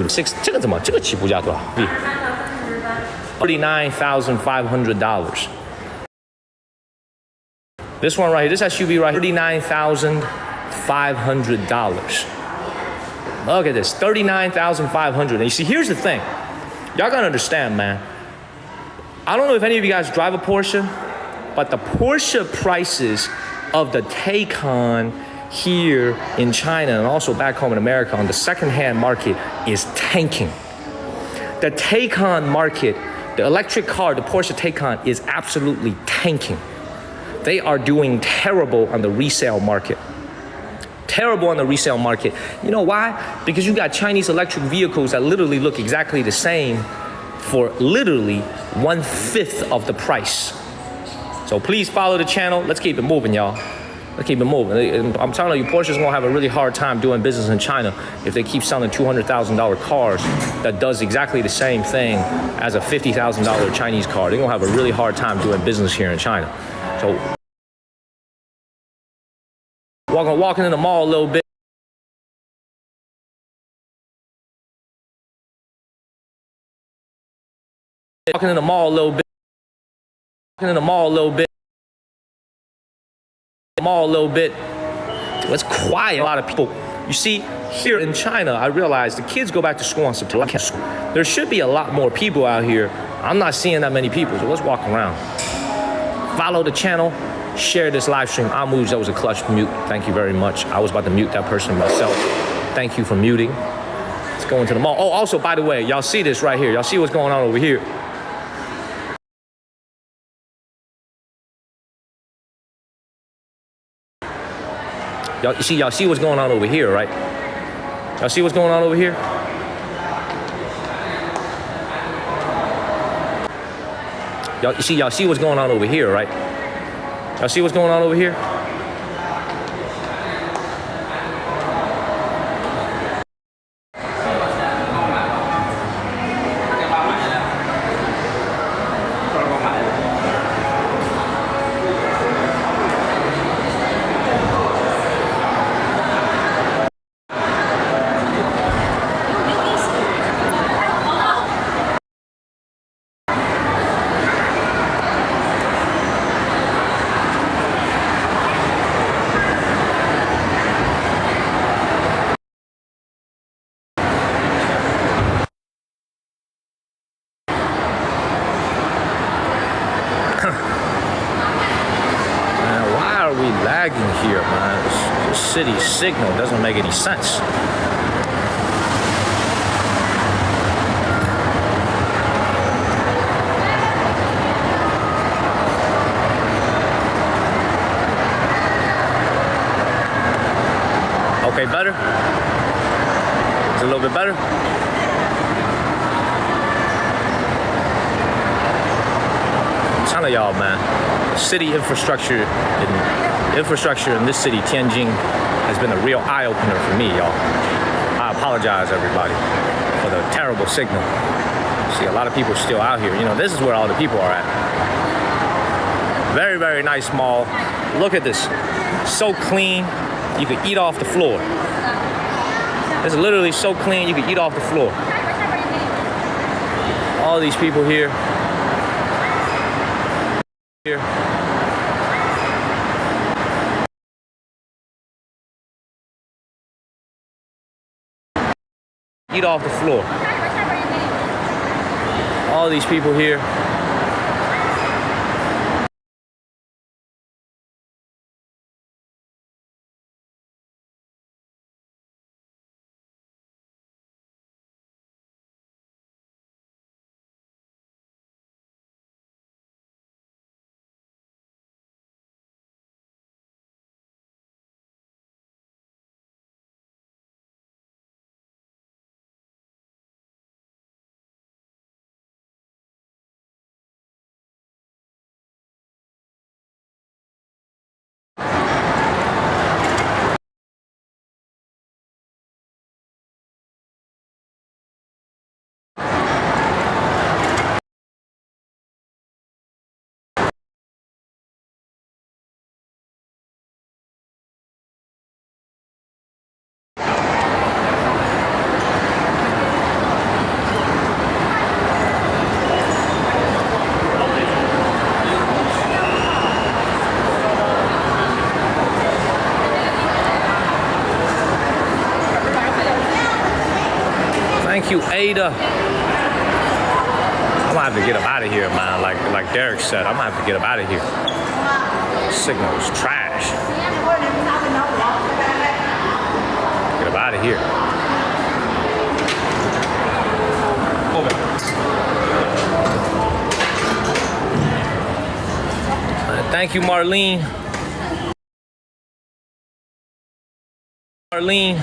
Six， 这个怎么？这个起步价多少？$39,500. This one right here, this SUV right here, $39,500. Look at this, $39,500. And you see, here's the thing. Y'all gotta understand, man. I don't know if any of you guys drive a Porsche, but the Porsche prices of the Taycan here in China and also back home in America on the secondhand market is tanking. The Taycan market, the electric car, the Porsche Taycan is absolutely tanking. They are doing terrible on the resale market. Terrible on the resale market. You know why? Because you got Chinese electric vehicles that literally look exactly the same for literally 1/5 of the price. So please follow the channel. Let's keep it moving, y'all. Let's keep it moving. I'm telling you, Porsche's gonna have a really hard time doing business in China if they keep selling $200,000 cars that does exactly the same thing as a $50,000 Chinese car. They're gonna have a really hard time doing business here in China. So walking in the mall a little bit. Walking in the mall a little bit. Walking in the mall a little bit. Mall a little bit. It's quiet. A lot of people. You see, here in China, I realize the kids go back to school on September. There should be a lot more people out here. I'm not seeing that many people, so let's walk around. Follow the channel. Share this live stream. I'll move. That was a clutch mute. Thank you very much. I was about to mute that person myself. Thank you for muting. Let's go into the mall. Oh, also, by the way, y'all see this right here. Y'all see what's going on over here. Y'all see what's going on over here, right? Y'all see what's going on over here? Y'all see what's going on over here, right? Y'all see what's going on over here? Lagging here, man. This city signal doesn't make any sense. Okay, better? It's a little bit better? I'm telling y'all, man, city infrastructure in this city, Tianjin, has been a real eye-opener for me, y'all. I apologize, everybody, for the terrible signal. See, a lot of people are still out here. You know, this is where all the people are at. Very, very nice mall. Look at this. So clean, you could eat off the floor. It's literally so clean, you could eat off the floor. All these people here. Eat off the floor. All these people here. Thank you, Ada. I'm gonna have to get up out of here, man. Like Derek said, I'm gonna have to get up out of here. Signal is trash. Get up out of here. Thank you, Marlene. Marlene.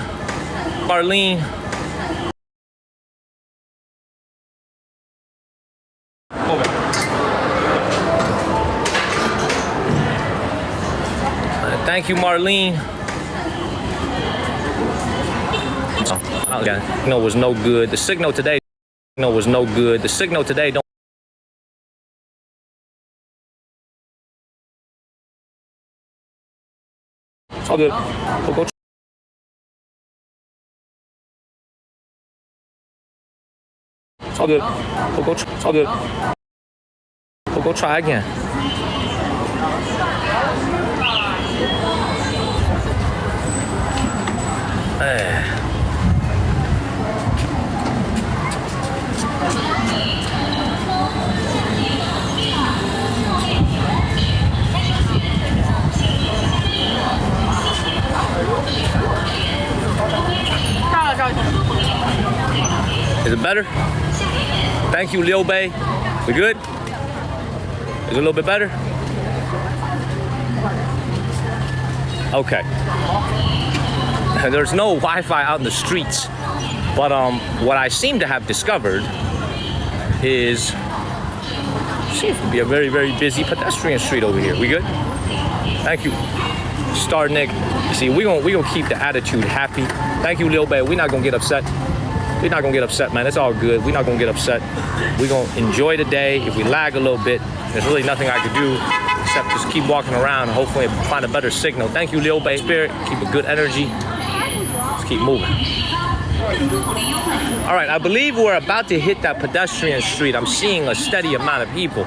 Thank you, Marlene. Oh, okay. Signal was no good. The signal today was no good. The signal today don't. It's all good. We'll go. It's all good. We'll go. It's all good. We'll go try again. Is it better? Thank you, Liu Bei. We good? Is it a little bit better? Okay. There's no Wi-Fi out in the streets, but what I seem to have discovered is seems to be a very, very busy pedestrian street over here. We good? Thank you, Star Nick. You see, we gonna keep the attitude happy. Thank you, Lil Bay. We're not gonna get upset. We're not gonna get upset, man. It's all good. We're not gonna get upset. We're gonna enjoy the day. If we lag a little bit, there's really nothing I could do except just keep walking around and hopefully find a better signal. Thank you, Lil Bay Spirit. Keep a good energy. Let's keep moving. All right, I believe we're about to hit that pedestrian street. I'm seeing a steady amount of people.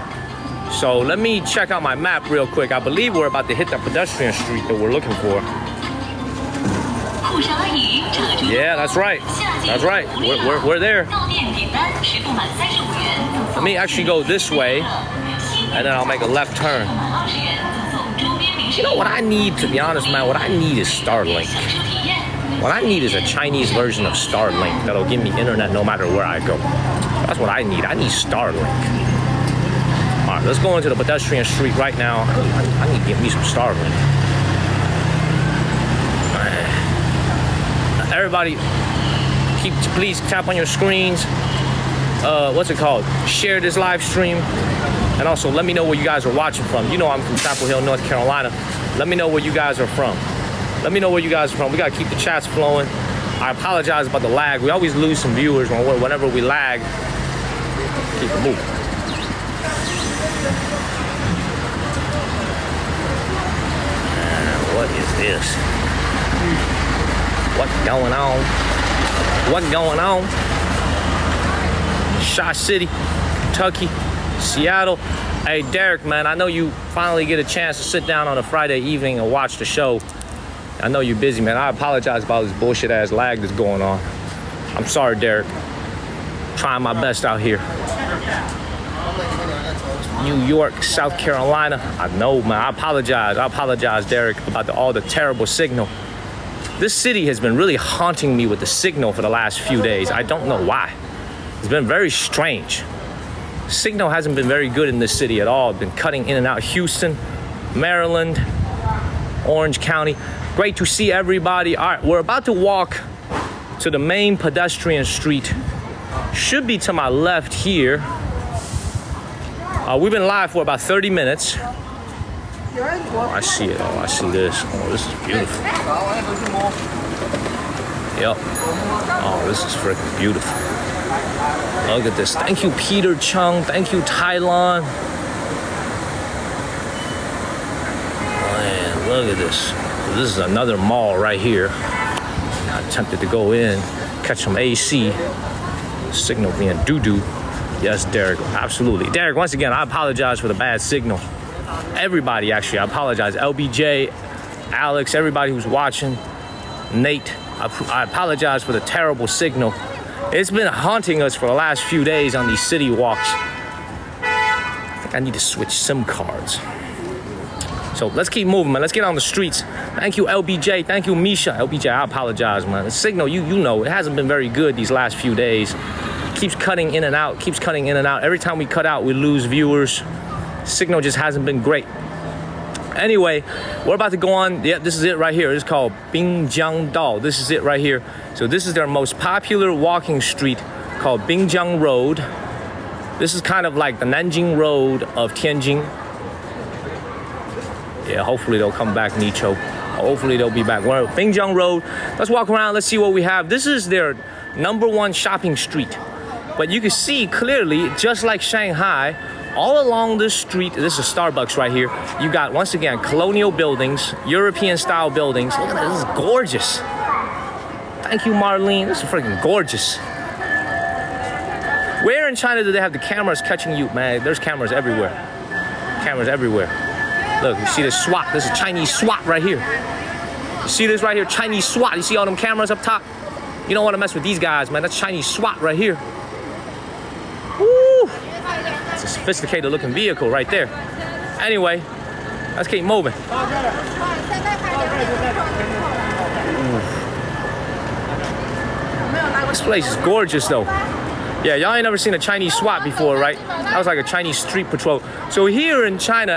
So let me check out my map real quick. I believe we're about to hit that pedestrian street that we're looking for. Yeah, that's right. That's right. We're there. Let me actually go this way, and then I'll make a left turn. You know what I need, to be honest, man? What I need is Starlink. What I need is a Chinese version of Starlink that'll give me internet no matter where I go. That's what I need. I need Starlink. All right, let's go into the pedestrian street right now. I need to get me some Starlink. Everybody, please tap on your screens. What's it called? Share this live stream. And also, let me know where you guys are watching from. You know I'm from Chapel Hill, North Carolina. Let me know where you guys are from. Let me know where you guys are from. We gotta keep the chats flowing. I apologize about the lag. We always lose some viewers whenever we lag. Keep it moving. What is this? What's going on? What's going on? Shot City, Kentucky, Seattle. Hey, Derek, man, I know you finally get a chance to sit down on a Friday evening and watch the show. I know you're busy, man. I apologize about this bullshit-ass lag that's going on. I'm sorry, Derek. Trying my best out here. New York, South Carolina. I know, man. I apologize, Derek, about all the terrible signal. This city has been really haunting me with the signal for the last few days. I don't know why. It's been very strange. Signal hasn't been very good in this city at all. It's been cutting in and out. Houston, Maryland, Orange County. Great to see everybody. All right, we're about to walk to the main pedestrian street. Should be to my left here. We've been live for about 30 minutes. Oh, I see it. Oh, I see this. Oh, this is beautiful. Yep. Oh, this is freaking beautiful. Look at this. Thank you, Peter Chung. Thank you, Tylon. Man, look at this. This is another mall right here. I attempted to go in, catch some AC. Signal being doo-doo. Yes, Derek, absolutely. Derek, once again, I apologize for the bad signal. Everybody, actually, I apologize. LBJ, Alex, everybody who's watching, Nate, I apologize for the terrible signal. It's been haunting us for the last few days on these city walks. I think I need to switch SIM cards. So let's keep moving, man. Let's get on the streets. Thank you, LBJ. Thank you, Misha. LBJ, I apologize, man. The signal, you know, it hasn't been very good these last few days. Keeps cutting in and out, keeps cutting in and out. Every time we cut out, we lose viewers. Signal just hasn't been great. Anyway, we're about to go on. Yeah, this is it right here. It's called Binjiang. This is it right here. So this is their most popular walking street called Binjiang Road. This is kind of like the Nanjing Road of Tianjin. Yeah, hopefully they'll come back, Nicho. Hopefully they'll be back. We're at Binjiang Road. Let's walk around. Let's see what we have. This is their #1 shopping street. But you can see clearly, just like Shanghai, all along this street, this is Starbucks right here. You got, once again, colonial buildings, European style buildings. Look at this, this is gorgeous. Thank you, Marlene. This is freaking gorgeous. Where in China do they have the cameras catching you, man? There's cameras everywhere. Cameras everywhere. Look, you see this SWAT. This is Chinese SWAT right here. You see this right here? Chinese SWAT. You see all them cameras up top? You don't want to mess with these guys, man. That's Chinese SWAT right here. Woo! It's a sophisticated looking vehicle right there. Anyway, let's keep moving. This place is gorgeous though. Yeah, y'all ain't never seen a Chinese SWAT before, right? That was like a Chinese street patrol. So here in China,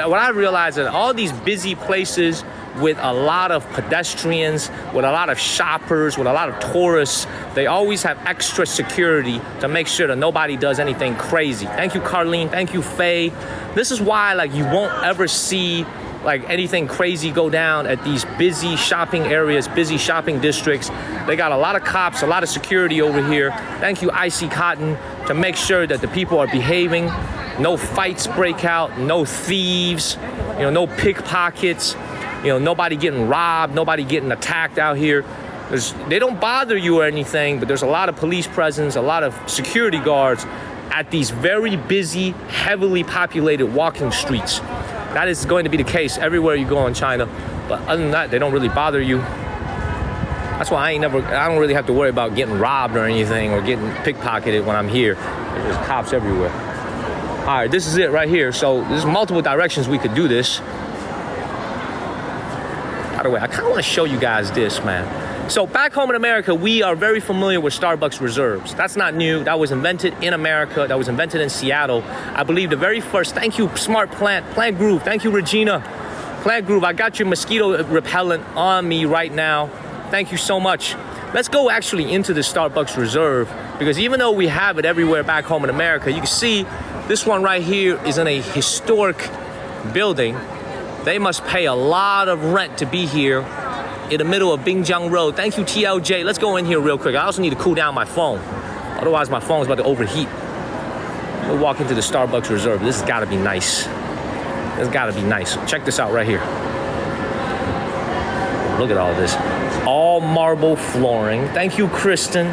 what I realized is all these busy places with a lot of pedestrians, with a lot of shoppers, with a lot of tourists, they always have extra security to make sure that nobody does anything crazy. Thank you, Carlene. Thank you, Faye. This is why, like, you won't ever see like anything crazy go down at these busy shopping areas, busy shopping districts. They got a lot of cops, a lot of security over here. Thank you, Icy Cotton, to make sure that the people are behaving. No fights break out, no thieves, you know, no pickpockets, you know, nobody getting robbed, nobody getting attacked out here. They don't bother you or anything, but there's a lot of police presence, a lot of security guards at these very busy, heavily populated walking streets. That is going to be the case everywhere you go in China. But other than that, they don't really bother you. That's why I don't really have to worry about getting robbed or anything or getting pickpocketed when I'm here. There's cops everywhere. All right, this is it right here. So there's multiple directions we could do this. By the way, I kind of want to show you guys this, man. So back home in America, we are very familiar with Starbucks Reserves. That's not new. That was invented in America. That was invented in Seattle. I believe the very first, thank you, Smart Plant Groove. Thank you, Regina. Plant Groove, I got your mosquito repellent on me right now. Thank you so much. Let's go actually into the Starbucks Reserve, because even though we have it everywhere back home in America, you can see this one right here is in a historic building. They must pay a lot of rent to be here in the middle of Binjiang Road. Thank you, TLJ. Let's go in here real quick. I also need to cool down my phone. Otherwise, my phone's about to overheat. We'll walk into the Starbucks Reserve. This has got to be nice. This has got to be nice. Check this out right here. Look at all this. All marble flooring. Thank you, Kristen.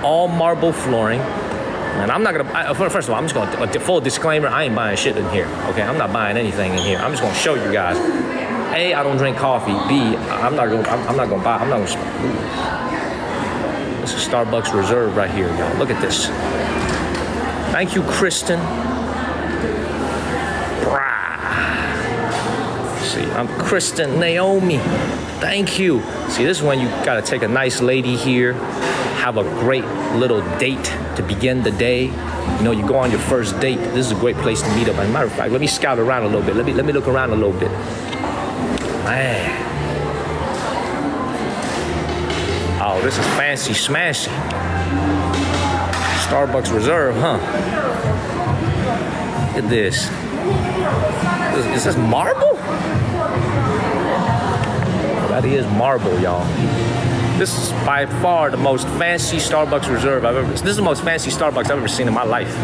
All marble flooring. And I'm not gonna, first of all, I'm just gonna, full disclaimer, I ain't buying shit in here, okay? I'm not buying anything in here. I'm just gonna show you guys. A, I don't drink coffee. B, I'm not gonna buy, This is Starbucks Reserve right here, y'all. Look at this. Thank you, Kristen. See, I'm Kristen Naomi. Thank you. See, this is when you gotta take a nice lady here, have a great little date to begin the day. You know, you go on your first date. This is a great place to meet up. As a matter of fact, let me scout around a little bit. Let me look around a little bit. Man. Oh, this is fancy smashy. Starbucks Reserve, huh? Look at this. Is this marble? That is marble, y'all. This is by far the most fancy Starbucks Reserve I've ever. This is the most fancy Starbucks I've ever seen in my life.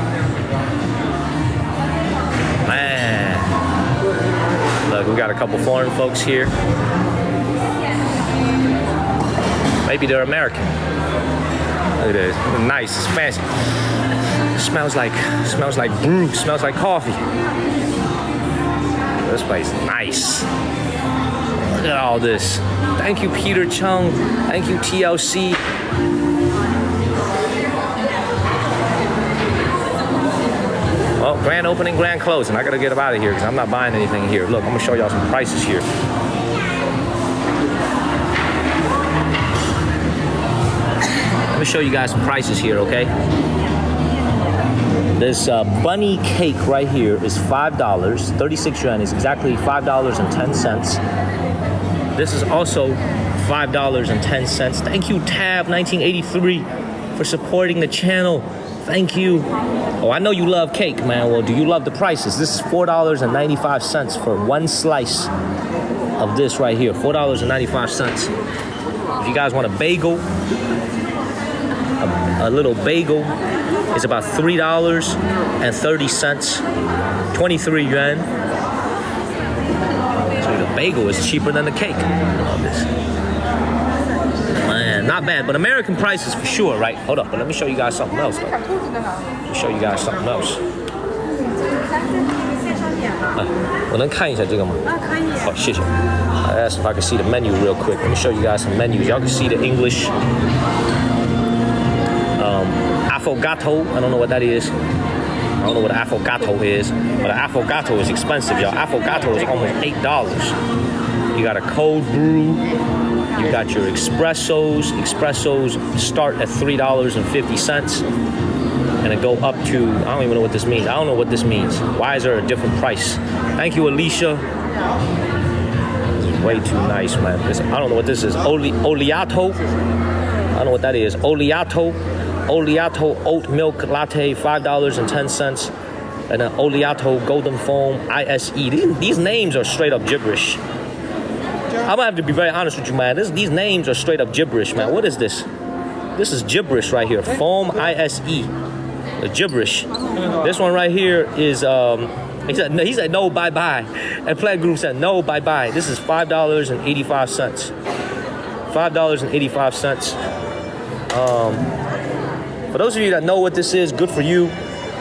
Man. Look, we got a couple foreign folks here. Maybe they're American. Look at this. Nice. It's fancy. It smells like brew. Smells like coffee. This place is nice. Look at all this. Thank you, Peter Chung. Thank you, TLC. Grand opening, grand closing. I gotta get up out of here because I'm not buying anything here. Look, I'm gonna show y'all some prices here. Let me show you guys some prices here, okay? This bunny cake right here is $5. 36 yuan is exactly $5.10. This is also $5.10. Thank you, Tab 1983, for supporting the channel. Thank you. Oh, I know you love cake, man. Well, do you love the prices? This is $4.95 for one slice of this right here. $4.95. If you guys want a bagel, a little bagel is about $3.30, 23 yuan. So the bagel is cheaper than the cake. Love this. Man, not bad, but American prices for sure, right? Hold up, but let me show you guys something else, though. Let me show you guys something else. 我能看一下这个吗？可以。好，谢谢。I asked if I could see the menu real quick. Let me show you guys some menus. Y'all can see the English. Affogato, I don't know what that is. I don't know what affogato is, but an affogato is expensive, y'all. Affogato is almost $8. You got a cold brew. You got your espressos. Espressos start at $3.50 and it go up to, I don't even know what this means. I don't know what this means. Why is there a different price? Thank you, Alicia. This is way too nice, man. I don't know what this is. Oleato. I don't know what that is. Oleato oat milk latte, $5.10. And an Oleato golden foam ISE. These names are straight up gibberish. I'm gonna have to be very honest with you, man. These names are straight up gibberish, man. What is this? This is gibberish right here. Foam ISE. The gibberish. This one right here is he said no bye bye. And Plaid Group said no bye bye. This is $5.85. $5.85. For those of you that know what this is, good for you.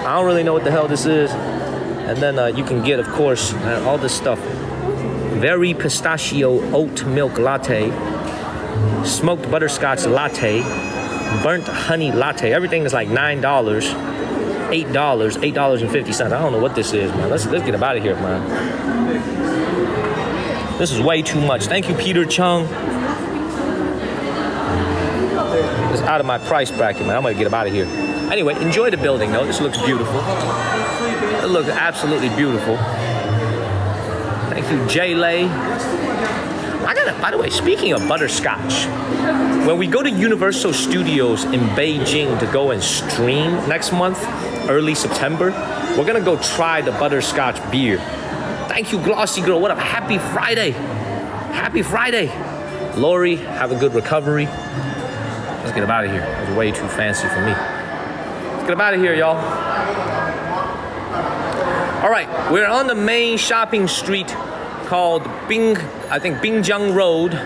I don't really know what the hell this is. And then you can get, of course, all this stuff. Very pistachio oat milk latte, smoked butterscotch latte, burnt honey latte. Everything is like $9, $8.50. I don't know what this is, man. Let's get up out of here, man. This is way too much. Thank you, Peter Chung. It's out of my price bracket, man. I'm gonna get up out of here. Anyway, enjoy the building, though. This looks beautiful. It looks absolutely beautiful. Thank you, Jay-Lay. By the way, speaking of butterscotch, when we go to Universal Studios in Beijing to go and stream next month, early September, we're gonna go try the butterscotch beer. Thank you, Glossy Girl. What up? Happy Friday. Happy Friday. Lori, have a good recovery. Let's get up out of here. It was way too fancy for me. Let's get up out of here, y'all. All right, we're on the main shopping street called Binjiang Road.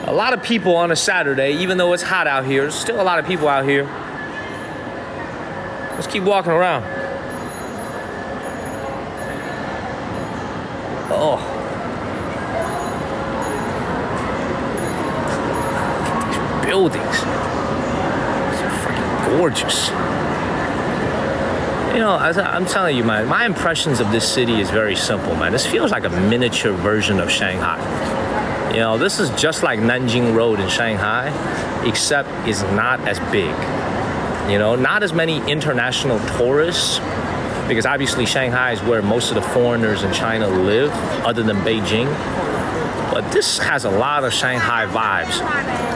A lot of people on a Saturday, even though it's hot out here. There's still a lot of people out here. Let's keep walking around. Oh. These buildings. They're freaking gorgeous. You know, I'm telling you, man, my impressions of this city is very simple, man. This feels like a miniature version of Shanghai. You know, this is just like Nanjing Road in Shanghai, except it's not as big. You know, not as many international tourists, because obviously Shanghai is where most of the foreigners in China live, other than Beijing. But this has a lot of Shanghai vibes.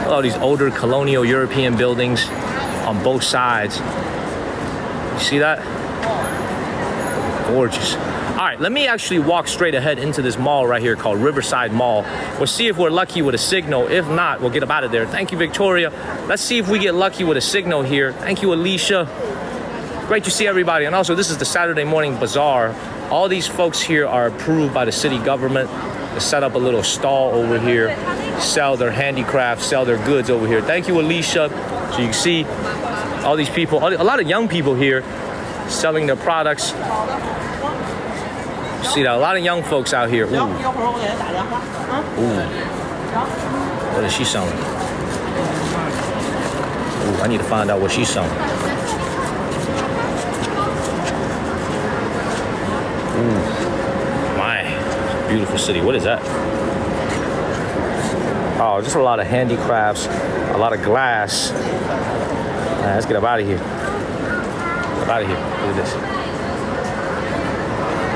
All these older colonial European buildings on both sides. You see that? Gorgeous. All right, let me actually walk straight ahead into this mall right here called Riverside Mall. We'll see if we're lucky with a signal. If not, we'll get up out of there. Thank you, Victoria. Let's see if we get lucky with a signal here. Thank you, Alicia. Great to see everybody. And also, this is the Saturday morning bazaar. All these folks here are approved by the city government to set up a little stall over here, sell their handicrafts, sell their goods over here. Thank you, Alicia. So you can see all these people, a lot of young people here selling their products. See that, a lot of young folks out here. Ooh. Ooh. What is she selling? Ooh, I need to find out what she's selling. My, beautiful city. What is that? Oh, just a lot of handicrafts, a lot of glass. Man, let's get up out of here. Get out of here. Look at this.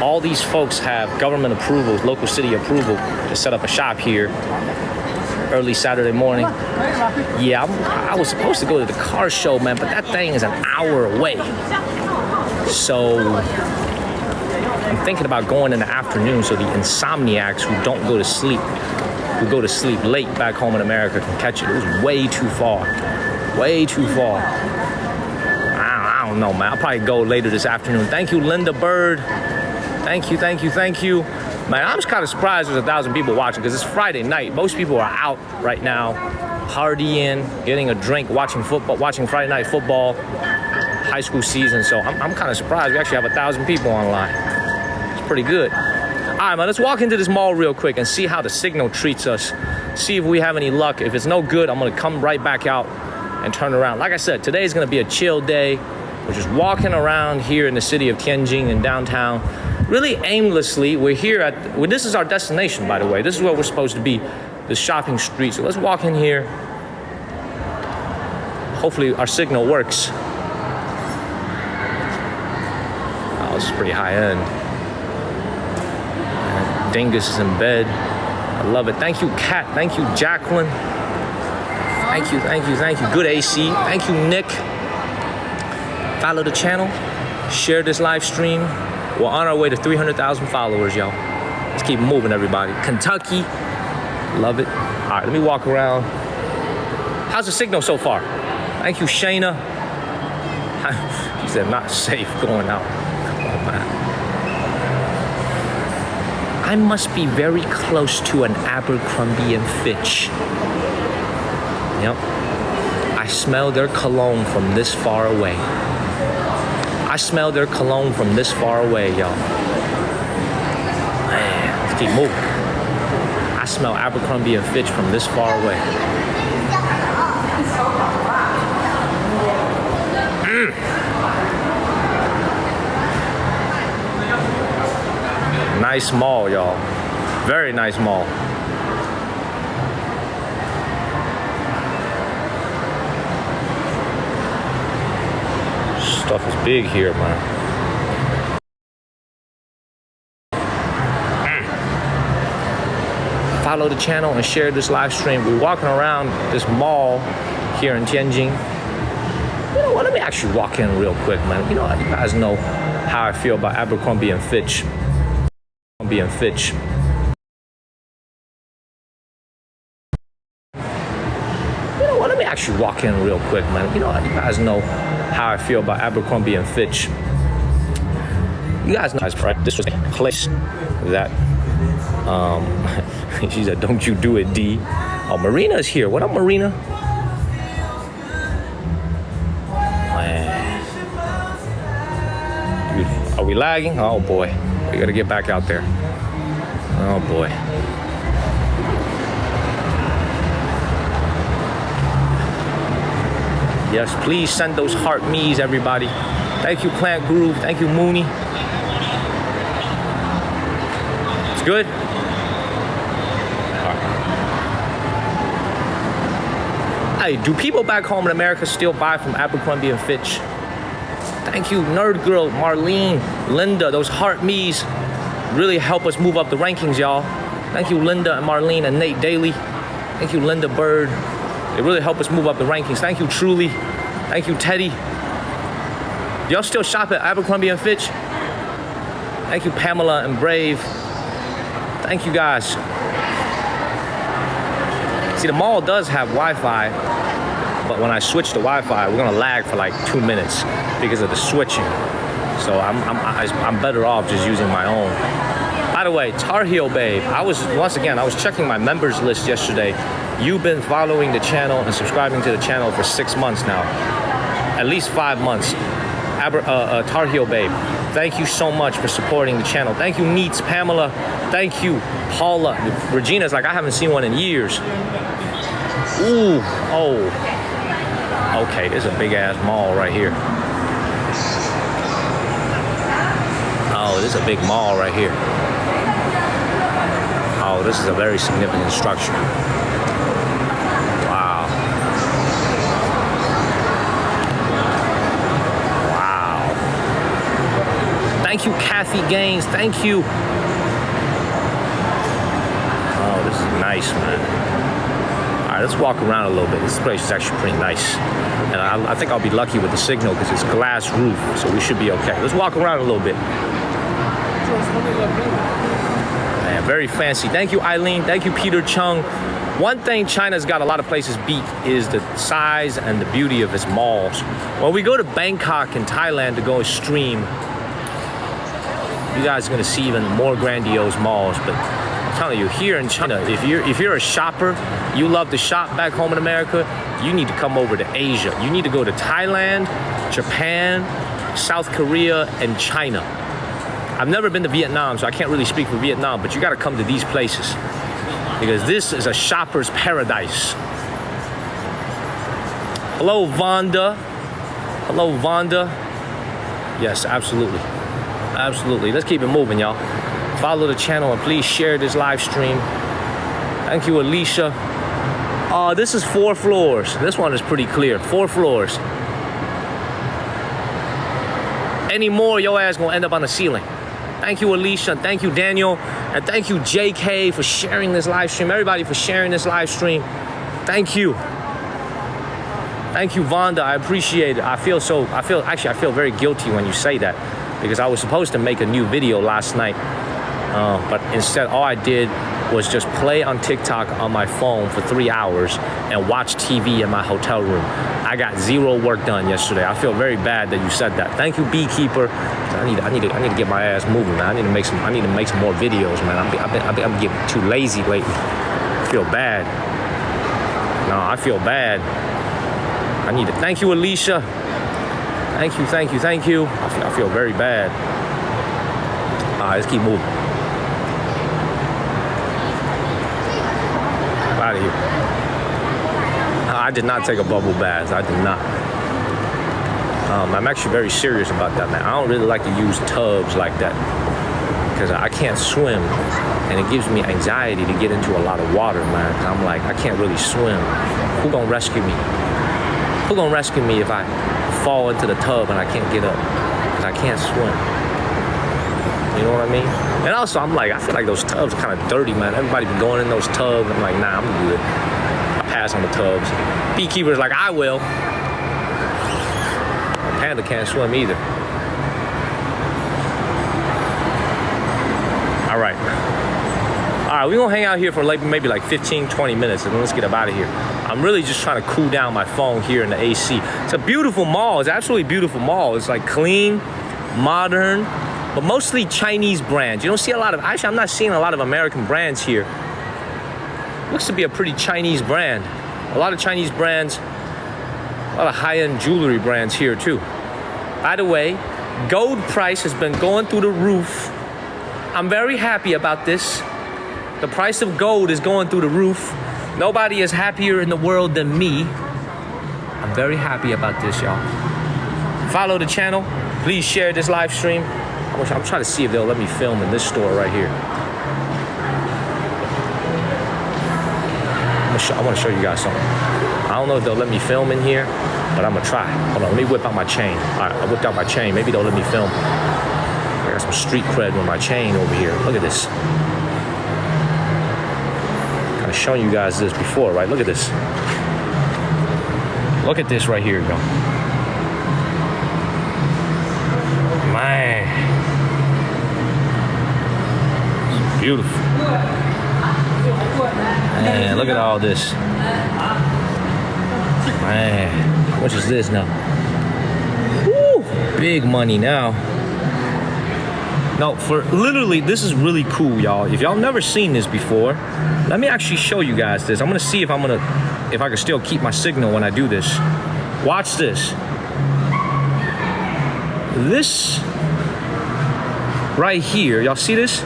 All these folks have government approval, local city approval to set up a shop here early Saturday morning. Yeah, I was supposed to go to the car show, man, but that thing is an hour away. So I'm thinking about going in the afternoon so the insomniacs who don't go to sleep, who go to sleep late back home in America can catch it. It was way too far. Way too far. I don't know, man. I'll probably go later this afternoon. Thank you, Linda Bird. Thank you, thank you, thank you. Man, I'm just kind of surprised there's 1,000 people watching because it's Friday night. Most people are out right now, partying, getting a drink, watching football, watching Friday night football, high school season. So I'm kind of surprised we actually have 1,000 people online. It's pretty good. All right, man, let's walk into this mall real quick and see how the signal treats us. See if we have any luck. If it's no good, I'm gonna come right back out and turn around. Like I said, today is gonna be a chill day. We're just walking around here in the city of Tianjin in downtown. Really aimlessly, we're here at, well, this is our destination, by the way. This is where we're supposed to be, the shopping street. So let's walk in here. Hopefully our signal works. Oh, this is pretty high end. Dingus is in bed. I love it. Thank you, Kat. Thank you, Jacqueline. Thank you, thank you, thank you. Good AC. Thank you, Nick. Follow the channel. Share this live stream. We're on our way to 300,000 followers, y'all. Let's keep moving, everybody. Kentucky, love it. All right, let me walk around. How's the signal so far? Thank you, Shayna. He said not safe going out. Come on, man. I must be very close to an Abercrombie and Fitch. Yep. I smell their cologne from this far away. I smell their cologne from this far away, y'all. Man, let's keep moving. I smell Abercrombie and Fitch from this far away. Nice mall, y'all. Very nice mall. Stuff is big here, man. Follow the channel and share this live stream. We're walking around this mall here in Tianjin. You know what? Let me actually walk in real quick, man. You know, you guys know how I feel about Abercrombie and Fitch. Abercrombie and Fitch. You know what? Let me actually walk in real quick, man. You know, you guys know how I feel about Abercrombie and Fitch. You guys know, right? This was a place that, she said, "Don't you do it, D." Oh, Marina's here. What up, Marina? Man. Beautiful. Are we lagging? Oh boy, we gotta get back out there. Oh boy. Yes, please send those heart me's, everybody. Thank you, Plant Groove. Thank you, Mooney. It's good? All right. Hey, do people back home in America still buy from Abercrombie and Fitch? Thank you, Nerd Girl, Marlene, Linda. Those heart me's really help us move up the rankings, y'all. Thank you, Linda and Marlene and Nate Daly. Thank you, Linda Bird. They really help us move up the rankings. Thank you, Truly. Thank you, Teddy. Y'all still shop at Abercrombie and Fitch? Thank you, Pamela and Brave. Thank you, guys. See, the mall does have Wi-Fi, but when I switch to Wi-Fi, we're gonna lag for like 2 minutes because of the switching. So I'm better off just using my own. By the way, Tar Heel Babe, I was checking my members list yesterday. You've been following the channel and subscribing to the channel for 6 months now. At least 5 months. Tar Heel Babe, thank you so much for supporting the channel. Thank you, Neats, Pamela. Thank you, Paula. Regina's like, I haven't seen one in years. Ooh, oh. Okay, there's a big ass mall right here. Oh, this is a big mall right here. Oh, this is a very significant structure. Wow. Wow. Thank you, Kathy Gaines. Thank you. Oh, this is nice, man. All right, let's walk around a little bit. This place is actually pretty nice. And I think I'll be lucky with the signal because it's glass roof, so we should be okay. Let's walk around a little bit. Man, very fancy. Thank you, Eileen. Thank you, Peter Chung. One thing China's got a lot of places beat is the size and the beauty of its malls. When we go to Bangkok and Thailand to go extreme, you guys are gonna see even more grandiose malls. But I'm telling you, here in China, if you're a shopper, you love to shop back home in America, you need to come over to Asia. You need to go to Thailand, Japan, South Korea, and China. I've never been to Vietnam, so I can't really speak for Vietnam, but you gotta come to these places because this is a shopper's paradise. Hello, Vonda. Hello, Vonda. Yes, absolutely. Absolutely. Let's keep it moving, y'all. Follow the channel and please share this live stream. Thank you, Alicia. This is 4 floors. This one is pretty clear. 4 floors. Any more, your ass gonna end up on the ceiling. Thank you, Alicia. Thank you, Daniel. And thank you, JK, for sharing this live stream. Everybody for sharing this live stream. Thank you. Thank you, Vonda. I appreciate it. I feel very guilty when you say that because I was supposed to make a new video last night. But instead, all I did was just play on TikTok on my phone for 3 hours and watch TV in my hotel room. I got 0 work done yesterday. I feel very bad that you said that. Thank you, Beekeeper. I need to get my ass moving, man. I need to make some more videos, man. I'm getting too lazy lately. I feel bad. No, I feel bad. I need to thank you, Alicia. Thank you. I feel very bad. All right, let's keep moving. Out of here. I did not take a bubble bath. I did not. I'm actually very serious about that, man. I don't really like to use tubs like that because I can't swim, and it gives me anxiety to get into a lot of water, man. I'm like, I can't really swim. Who gonna rescue me? Who gonna rescue me if I fall into the tub and I can't get up because I can't swim? You know what I mean? And also, I feel like those tubs are kind of dirty, man. Everybody been going in those tubs. I'm like, nah, I'm good. I pass on the tubs. Beekeeper's like, I will. Panda can't swim either. All right, we're gonna hang out here for maybe like 15, 20 minutes and then let's get up out of here. I'm really just trying to cool down my phone here in the AC. It's a beautiful mall. It's absolutely beautiful mall. It's like clean, modern, but mostly Chinese brands. You don't see a lot of, actually I'm not seeing a lot of American brands here. Looks to be a pretty Chinese brand. A lot of Chinese brands, a lot of high-end jewelry brands here too. By the way, gold price has been going through the roof. I'm very happy about this. The price of gold is going through the roof. Nobody is happier in the world than me. I'm very happy about this, y'all. Follow the channel. Please share this live stream. I'm trying to see if they'll let me film in this store right here. I want to show you guys something. I don't know if they'll let me film in here, but I'm gonna try. Hold on, let me whip out my chain. All right, I whipped out my chain. Maybe they'll let me film. I got some street cred with my chain over here. Look at this. Kind of showing you guys this before, right? Look at this. Look at this right here, yo. Man. It's beautiful. Man, look at all this. Man, how much is this now? Woo, big money now. No, for literally, this is really cool, y'all. If y'all never seen this before, let me actually show you guys this. I'm gonna see if I can still keep my signal when I do this. Watch this. This right here, y'all see this?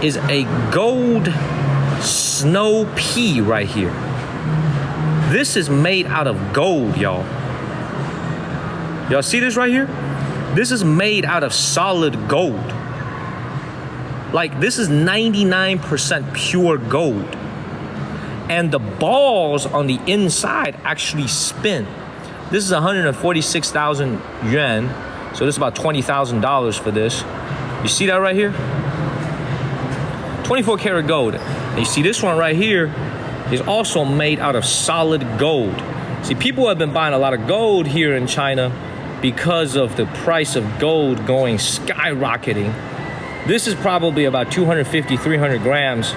Is a gold snow pea right here. This is made out of gold, y'all. Y'all see this right here? This is made out of solid gold. Like, this is 99% pure gold. And the balls on the inside actually spin. This is 146,000 yuan. So this is about $20,000 for this. You see that right here? 24 karat gold. And you see this one right here is also made out of solid gold. See, people have been buying a lot of gold here in China because of the price of gold going skyrocketing. This is probably about 250, 300 grams.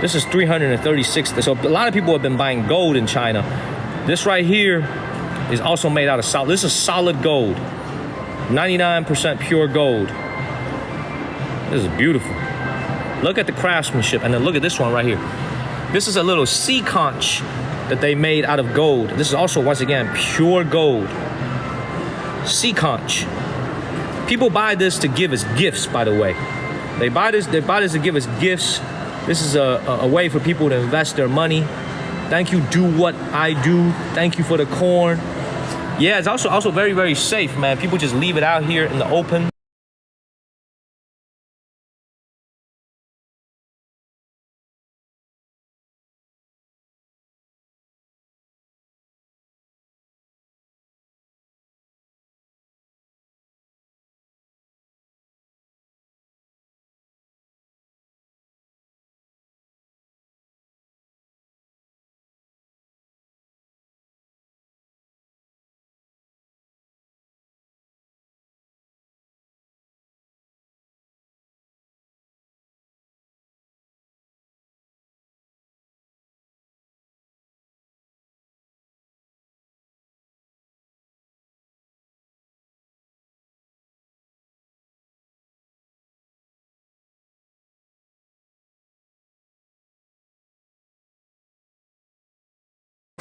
This is 336. So a lot of people have been buying gold in China. This right here is also made out of solid. This is solid gold. 99% pure gold. This is beautiful. Look at the craftsmanship, and then look at this one right here. This is a little sea conch that they made out of gold. This is also, once again, pure gold. Sea conch. People buy this to give as gifts, by the way. They buy this to give as gifts. This is a way for people to invest their money. Thank you, do what I do. Thank you for the corn. Yeah, it's also very, very safe, man. People just leave it out here in the open.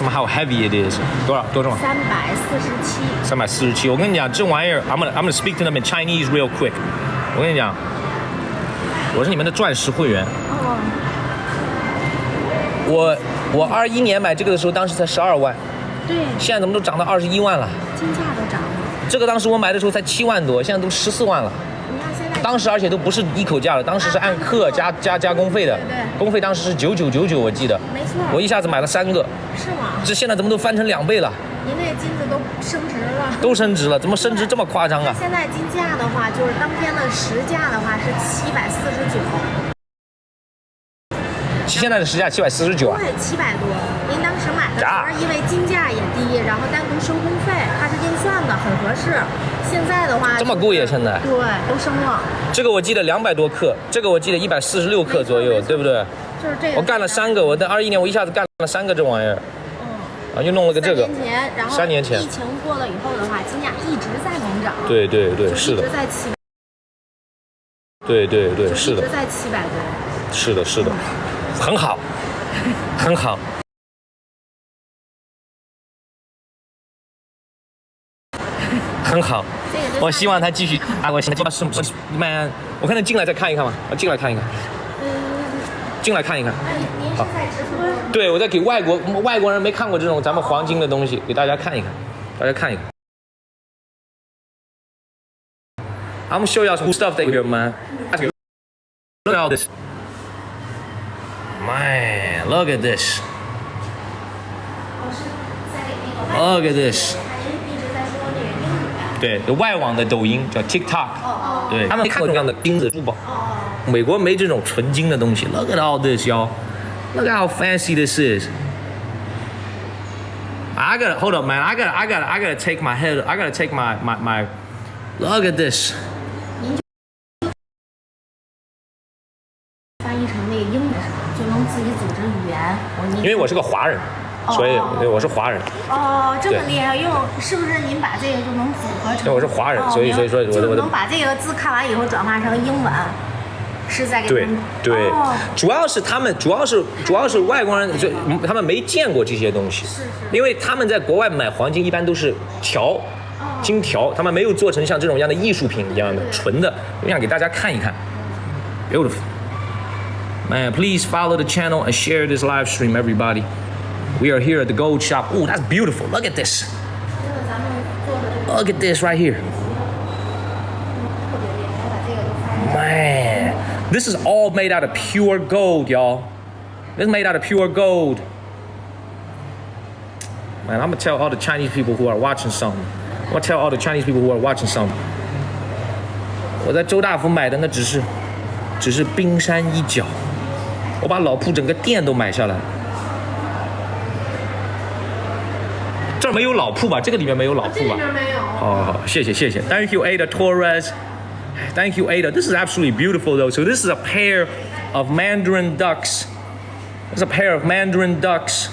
How heavy it is. 多重347。347。我跟你讲，这玩意儿 I'm gonna speak to them in Chinese real quick。我跟你讲，我是你们的钻石会员。我21年买这个的时候，当时才12万。对。现在怎么都涨到21万了？金价都涨了。这个当时我买的时候才7万多，现在都14万了。当时而且都不是一口价了，当时是按克加工费的，对，工费当时是9999，我记得。没错。我一下子买了3个。是吗？这现在怎么都翻成2倍了？您那金子都升值了。都升值了，怎么升值这么夸张啊？现在金价的话，就是当天的实价的话是749。现在的实价749啊？对，700多。您当时买的时候，因为金价也低，然后单独收工费，它是精算的，很合适。现在的话，这么贵呀？现在？对，都升了。这个我记得200多克，这个我记得146克左右，对不对？就是这个。我干了3个，我在21年我一下子干了3个这玩意儿。啊，又弄了个这个。3年前，疫情过了以后的话，金价一直在猛涨。对，是的。一直在700。对，是的。一直在700多。是的，很好，很好。很好，我希望他继续啊！我现在是慢，我看他进来再看一看吧，进来看一看。进来看一看。您是在直播？对，我在给外国人没看过这种咱们黄金的东西，给大家看一看，大家看一看。I'm gonna show y'all some stuff that here, man. Look at all this. Man, look at this. Look at this. 对，外网的抖音叫 TikTok， 对，他们没看过这样的金子珠宝，美国没这种纯金的东西。Look at all this, y'all. Look how fancy this is. I gotta hold up, man. I gotta take my head. I gotta take my. Look at this. 翻译成那个英文就能自己组织语言。因为我是个华人。所以我是华人。哦，这么厉害，用是不是您把这个就能组合成？对，我是华人，所以说就能把这个字看完以后转化成英文，是在给他们。对，主要是他们，主要是外国人，就他们没见过这些东西。是。因为他们在国外买黄金一般都是金条，他们没有做成像这种样的艺术品一样的纯的。我想给大家看一看 ，beautiful。Man, please follow the channel and share this live stream, everybody. We are here at the gold shop. Oh, that's beautiful. Look at this. Look at this right here. This is all made out of pure gold, y'all. This is made out of pure gold. Man, I'm gonna tell all the Chinese people who are watching something. I'm gonna tell all the Chinese people who are watching something. 我在周大福买的那只是冰山一角，我把老铺整个店都买下来。这儿没有老铺吧？这个里面没有老铺吧？这里面没有。好，谢谢。Thank you, Ada Torres. Thank you, Ada. This is absolutely beautiful, though. So this is a pair of Mandarin ducks. This is a pair of Mandarin ducks.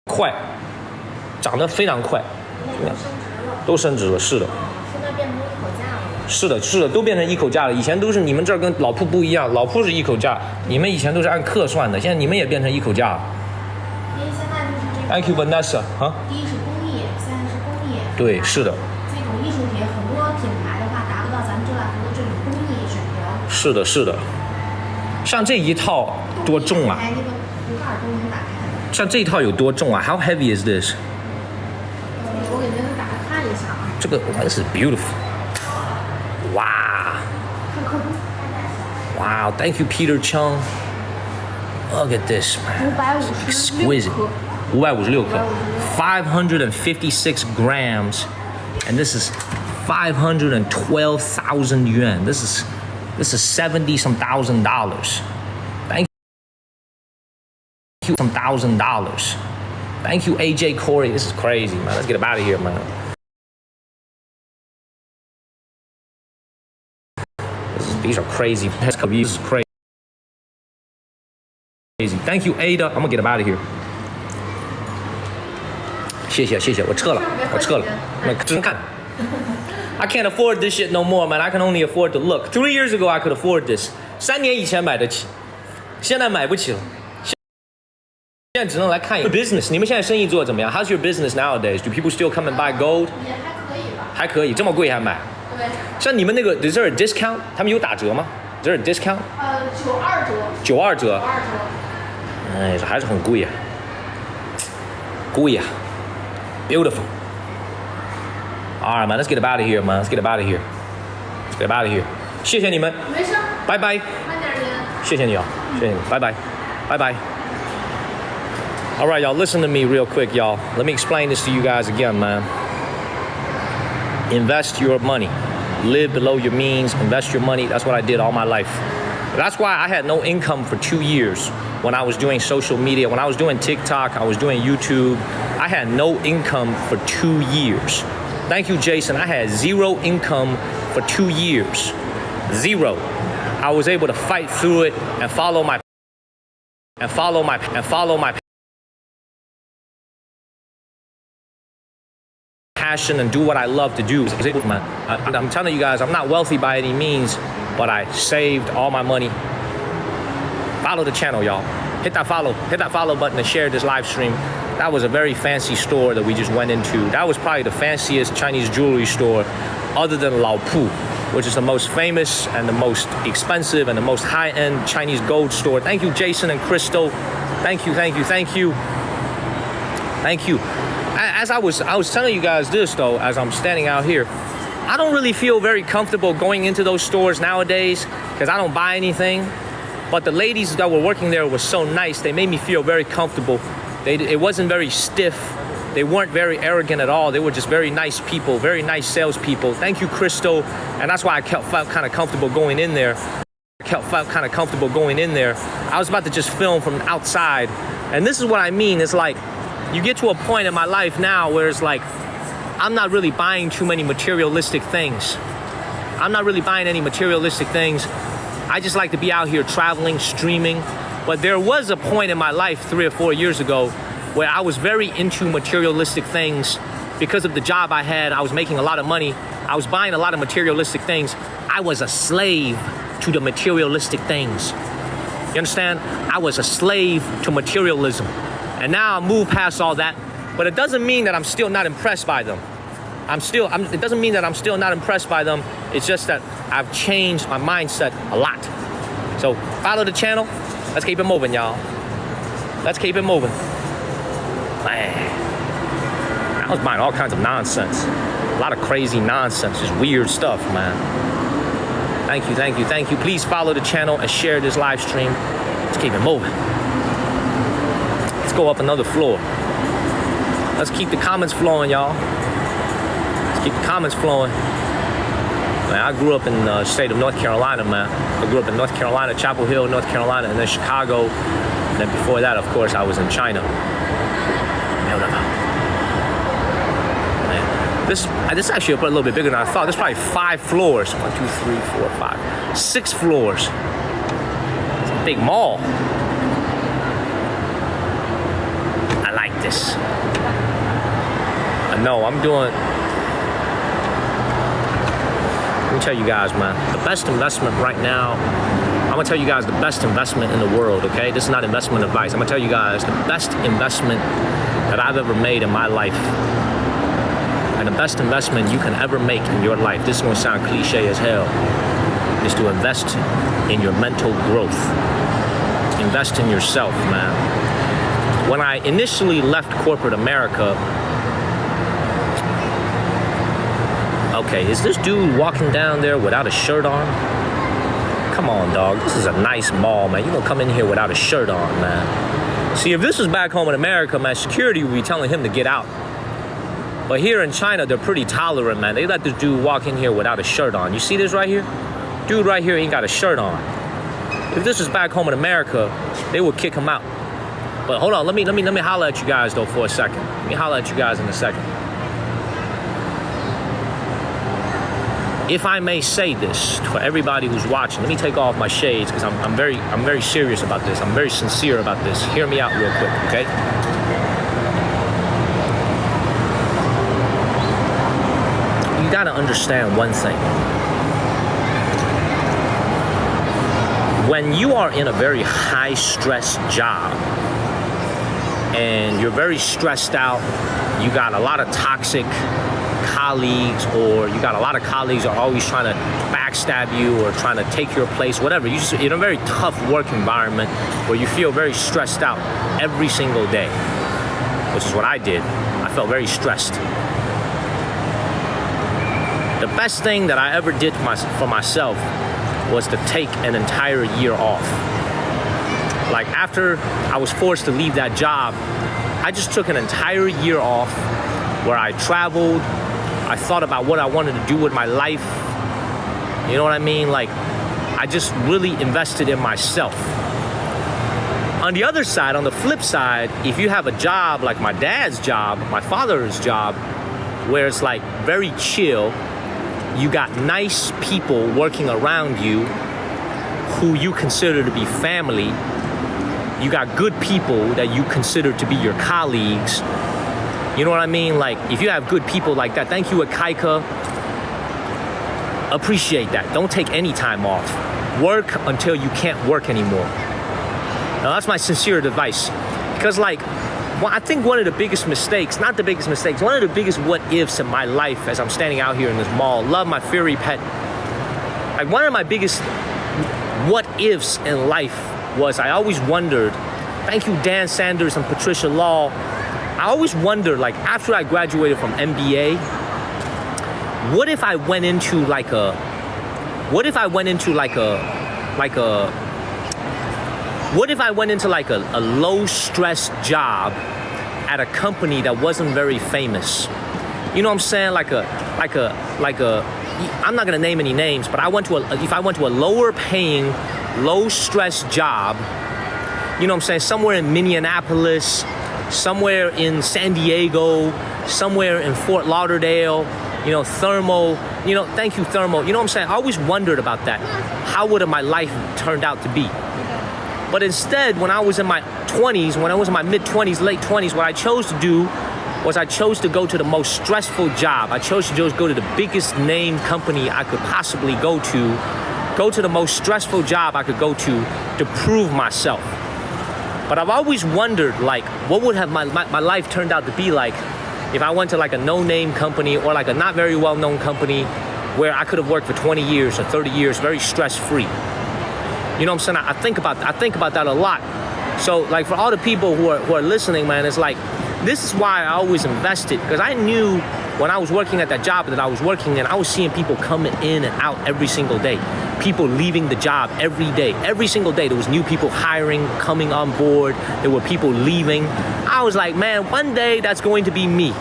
快，涨得非常快，都升值了，是的。现在变成一口价了。是的，都变成一口价了。以前都是你们这儿跟老铺不一样，老铺是一口价，你们以前都是按克算的，现在你们也变成一口价了。因为现在就是这个。Thank you, Vanessa. 啊。第一是工艺，现在是工艺。对，是的。这种艺术品，很多品牌的话达不到咱们周大福的这种工艺水平。是的。像这一套多重啊？那个壶盖都能打开。像这一套有多重啊 ？How heavy is this？ 我给您打开看一下啊。这个 this is beautiful。哇！ Wow! Thank you, Peter Chung. Look at this, man. Exquisite. 556克 556 grams, and this is 512,000 yuan. This is $70-some thousand. Thank you, some $1,000. Thank you, AJ Corey. This is crazy, man. Let's get him out of here, man. These are crazy. This is crazy. Thank you, Ada. I'm gonna get him out of here. 谢谢，我撤了。只能看。I can't afford this shit no more, man. I can only afford to look. 3 years ago, I could afford this. 3年以前买得起，现在买不起了。现在只能来看一个 business。你们现在生意做得怎么样 ？How's your business nowadays? Do people still come and buy gold? 也还可以吧。还可以，这么贵还买？对。像你们那个 is there a discount？ 他们有打折吗？ Is there a discount？ 92折。哎，这还是很贵呀，贵呀 ，beautiful。All right, man, let's get out of here, man. Let's get out of here. Let's get out of here. 谢谢你们。没事。拜拜。慢点您。谢谢你啊，谢谢你，拜拜，拜拜。All right, y'all, listen to me real quick, y'all. Let me explain this to you guys again, man. Invest your money. Live below your means. Invest your money. That's what I did all my life. That's why I had no income for 2 years when I was doing social media. When I was doing TikTok, I was doing YouTube. I had no income for 2 years. Thank you, Jason. I had 0 income for 2 years. 0. I was able to fight through it and follow my passion and do what I love to do. Man, I'm telling you guys, I'm not wealthy by any means, but I saved all my money. Follow the channel, y'all. Hit that follow button to share this live stream. That was a very fancy store that we just went into. That was probably the fanciest Chinese jewelry store other than Lao Pu, which is the most famous and the most expensive and the most high-end Chinese gold store. Thank you, Jason and Crystal. Thank you. As I was telling you guys this though, as I'm standing out here, I don't really feel very comfortable going into those stores nowadays because I don't buy anything. But the ladies that were working there were so nice. They made me feel very comfortable. It wasn't very stiff. They weren't very arrogant at all. They were just very nice people, very nice salespeople. Thank you, Crystal. And that's why I felt kind of comfortable going in there. I was about to just film from outside. And this is what I mean. It's like, you get to a point in my life now where it's like, I'm not really buying too many materialistic things. I'm not really buying any materialistic things. I just like to be out here traveling, streaming. But there was a point in my life 3 or 4 years ago where I was very into materialistic things because of the job I had. I was making a lot of money. I was buying a lot of materialistic things. I was a slave to the materialistic things. You understand? I was a slave to materialism. And now I moved past all that. But it doesn't mean that I'm still not impressed by them. It doesn't mean that I'm still not impressed by them. It's just that I've changed my mindset a lot. So follow the channel. Let's keep it moving, y'all. Let's keep it moving. Man, I was buying all kinds of nonsense. A lot of crazy nonsense, just weird stuff, man. Thank you. Please follow the channel and share this live stream. Let's keep it moving. Let's go up another floor. Let's keep the comments flowing, y'all. Keep the comments flowing. Man, I grew up in the state of North Carolina, man. I grew up in North Carolina, Chapel Hill, North Carolina, and then Chicago. And then before that, of course, I was in China. Man, this is actually a little bit bigger than I thought. There's probably 5 floors. 1, 2, 3, 4, 5, 6 floors. It's a big mall. I like this. I know, I'm doing... Let me tell you guys, man, the best investment right now, I'm gonna tell you guys the best investment in the world, okay? This is not investment advice. I'm gonna tell you guys the best investment that I've ever made in my life. And the best investment you can ever make in your life, this is gonna sound cliche as hell, is to invest in your mental growth. Invest in yourself, man. When I initially left corporate America, okay, is this dude walking down there without a shirt on? Come on, dog. This is a nice mall, man. You don't come in here without a shirt on, man. See, if this was back home in America, man, security would be telling him to get out. But here in China, they're pretty tolerant, man. They let this dude walk in here without a shirt on. You see this right here? Dude right here ain't got a shirt on. If this was back home in America, they would kick him out. But hold on, let me holler at you guys though for a second. Let me holler at you guys in a second. If I may say this for everybody who's watching, let me take off my shades because I'm very serious about this. I'm very sincere about this. Hear me out real quick, okay? You gotta understand one thing. When you are in a very high stress job and you're very stressed out, you got a lot of toxic colleagues, or you got a lot of colleagues who are always trying to backstab you or trying to take your place, whatever. You're in a very tough work environment where you feel very stressed out every single day, which is what I did. I felt very stressed. The best thing that I ever did for myself was to take an entire year off. Like after I was forced to leave that job, I just took an entire year off where I traveled. I thought about what I wanted to do with my life. You know what I mean? Like, I just really invested in myself. On the other side, on the flip side, if you have a job like my dad's job, my father's job, where it's like very chill, you got nice people working around you who you consider to be family. You got good people that you consider to be your colleagues. You know what I mean? Like, if you have good people like that, thank you, Akaika. Appreciate that. Don't take any time off. Work until you can't work anymore. Now, that's my sincere advice. Because, like, well, I think one of the biggest mistakes, not the biggest mistakes, one of the biggest what ifs in my life as I'm standing out here in this mall, love my furry pet. Like, one of my biggest what ifs in life was I always wondered, thank you, Dan Sanders and Patricia Law. I always wondered, like, after I graduated from MBA, what if I went into like a low stress job at a company that wasn't very famous? You know what I'm saying? Like a I'm not gonna name any names, but if I went to a lower paying, low stress job, you know what I'm saying, somewhere in Minneapolis, somewhere in San Diego, somewhere in Fort Lauderdale, you know, Thermo, you know, thank you, Thermo. You know what I'm saying? I always wondered about that. How would my life turned out to be? But instead, when I was in my 20s, when I was in my mid-20s, late 20s, what I chose to do was I chose to go to the most stressful job. I chose to just go to the biggest name company I could possibly go to the most stressful job I could go to prove myself. But I've always wondered, like, what would have my life turned out to be like if I went to like a no-name company or like a not very well-known company where I could have worked for 20 years or 30 years, very stress-free. You know what I'm saying? I think about that a lot. So, like, for all the people who are listening, man, it's like, this is why I always invested, because I knew when I was working at that job that I was working in, I was seeing people coming in and out every single day. People leaving the job every day. Every single day, there was new people hiring, coming on board. There were people leaving. I was like, man, one day that's going to be me.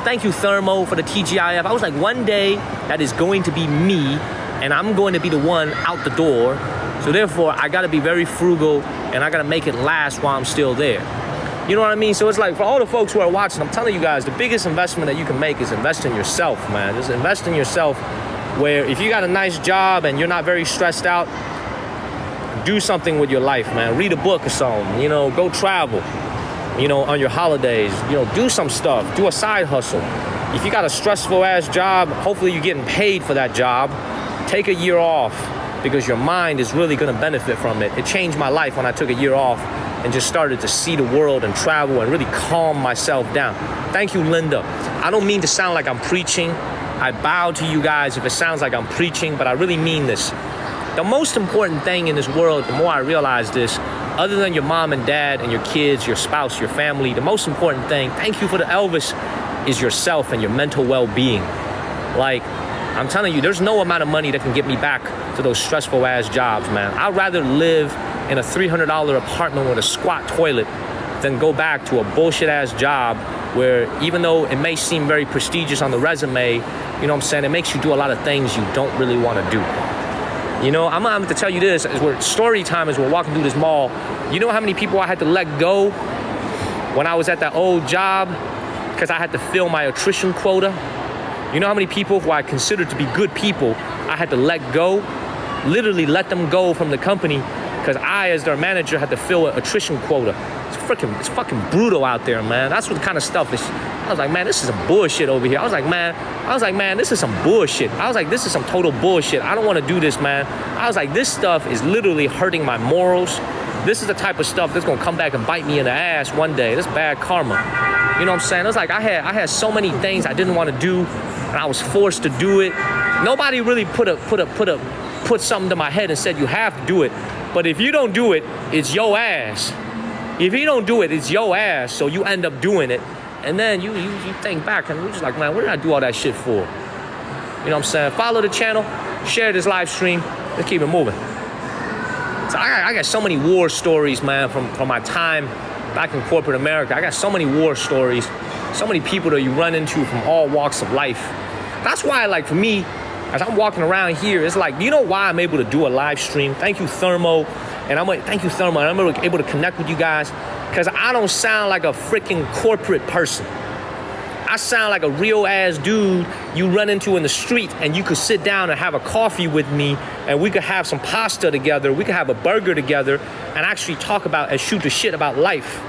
Thank you, Thermo, for the TGIF. I was like, one day that is going to be me, and I'm going to be the one out the door. So therefore, I gotta be very frugal, and I gotta make it last while I'm still there. You know what I mean? So it's like, for all the folks who are watching, I'm telling you guys, the biggest investment that you can make is invest in yourself, man. Just invest in yourself, where if you got a nice job and you're not very stressed out, do something with your life, man. Read a book or something, you know, go travel, you know, on your holidays, you know, do some stuff, do a side hustle. If you got a stressful ass job, hopefully you're getting paid for that job. Take a year off, because your mind is really gonna benefit from it. It changed my life when I took a year off and just started to see the world and travel and really calm myself down. Thank you, Linda. I don't mean to sound like I'm preaching. I bow to you guys if it sounds like I'm preaching, but I really mean this. The most important thing in this world, the more I realize this, other than your mom and dad and your kids, your spouse, your family, the most important thing, thank you for the Elvis, is yourself and your mental well-being. Like, I'm telling you, there's no amount of money that can get me back to those stressful ass jobs, man. I'd rather live in a $300 apartment with a squat toilet than go back to a bullshit ass job where, even though it may seem very prestigious on the resume, you know what I'm saying, it makes you do a lot of things you don't really want to do. You know, I'm gonna have to tell you this, as we're story time as we're walking through this mall. You know how many people I had to let go when I was at that old job because I had to fill my attrition quota? You know how many people who I considered to be good people I had to let go? Literally let them go from the company because I, as their manager, had to fill an attrition quota. It's fucking brutal out there, man. That's what kind of stuff is. I was like, man, this is some bullshit over here. I was like, man, this is some bullshit. I was like, this is some total bullshit. I don't want to do this, man. I was like, this stuff is literally hurting my morals. This is the type of stuff that's gonna come back and bite me in the ass one day. This bad karma. You know what I'm saying? It was like I had so many things I didn't want to do, and I was forced to do it. Nobody really put something to my head and said you have to do it. But if you don't do it, it's your ass. If you don't do it, it's your ass. So you end up doing it, and then you think back and you're just like, man, what did I do all that shit for? You know what I'm saying? Follow the channel, share this live stream. Let's keep it moving. So I got so many war stories, man, from my time back in corporate America. I got so many war stories, so many people that you run into from all walks of life. That's why, like, for me, as I'm walking around here, it's like, you know why I'm able to do a live stream? Thank you, Thermo. And I'm able to connect with you guys because I don't sound like a freaking corporate person. I sound like a real ass dude you run into in the street, and you could sit down and have a coffee with me, and we could have some pasta together, we could have a burger together, and actually talk about and shoot the shit about life.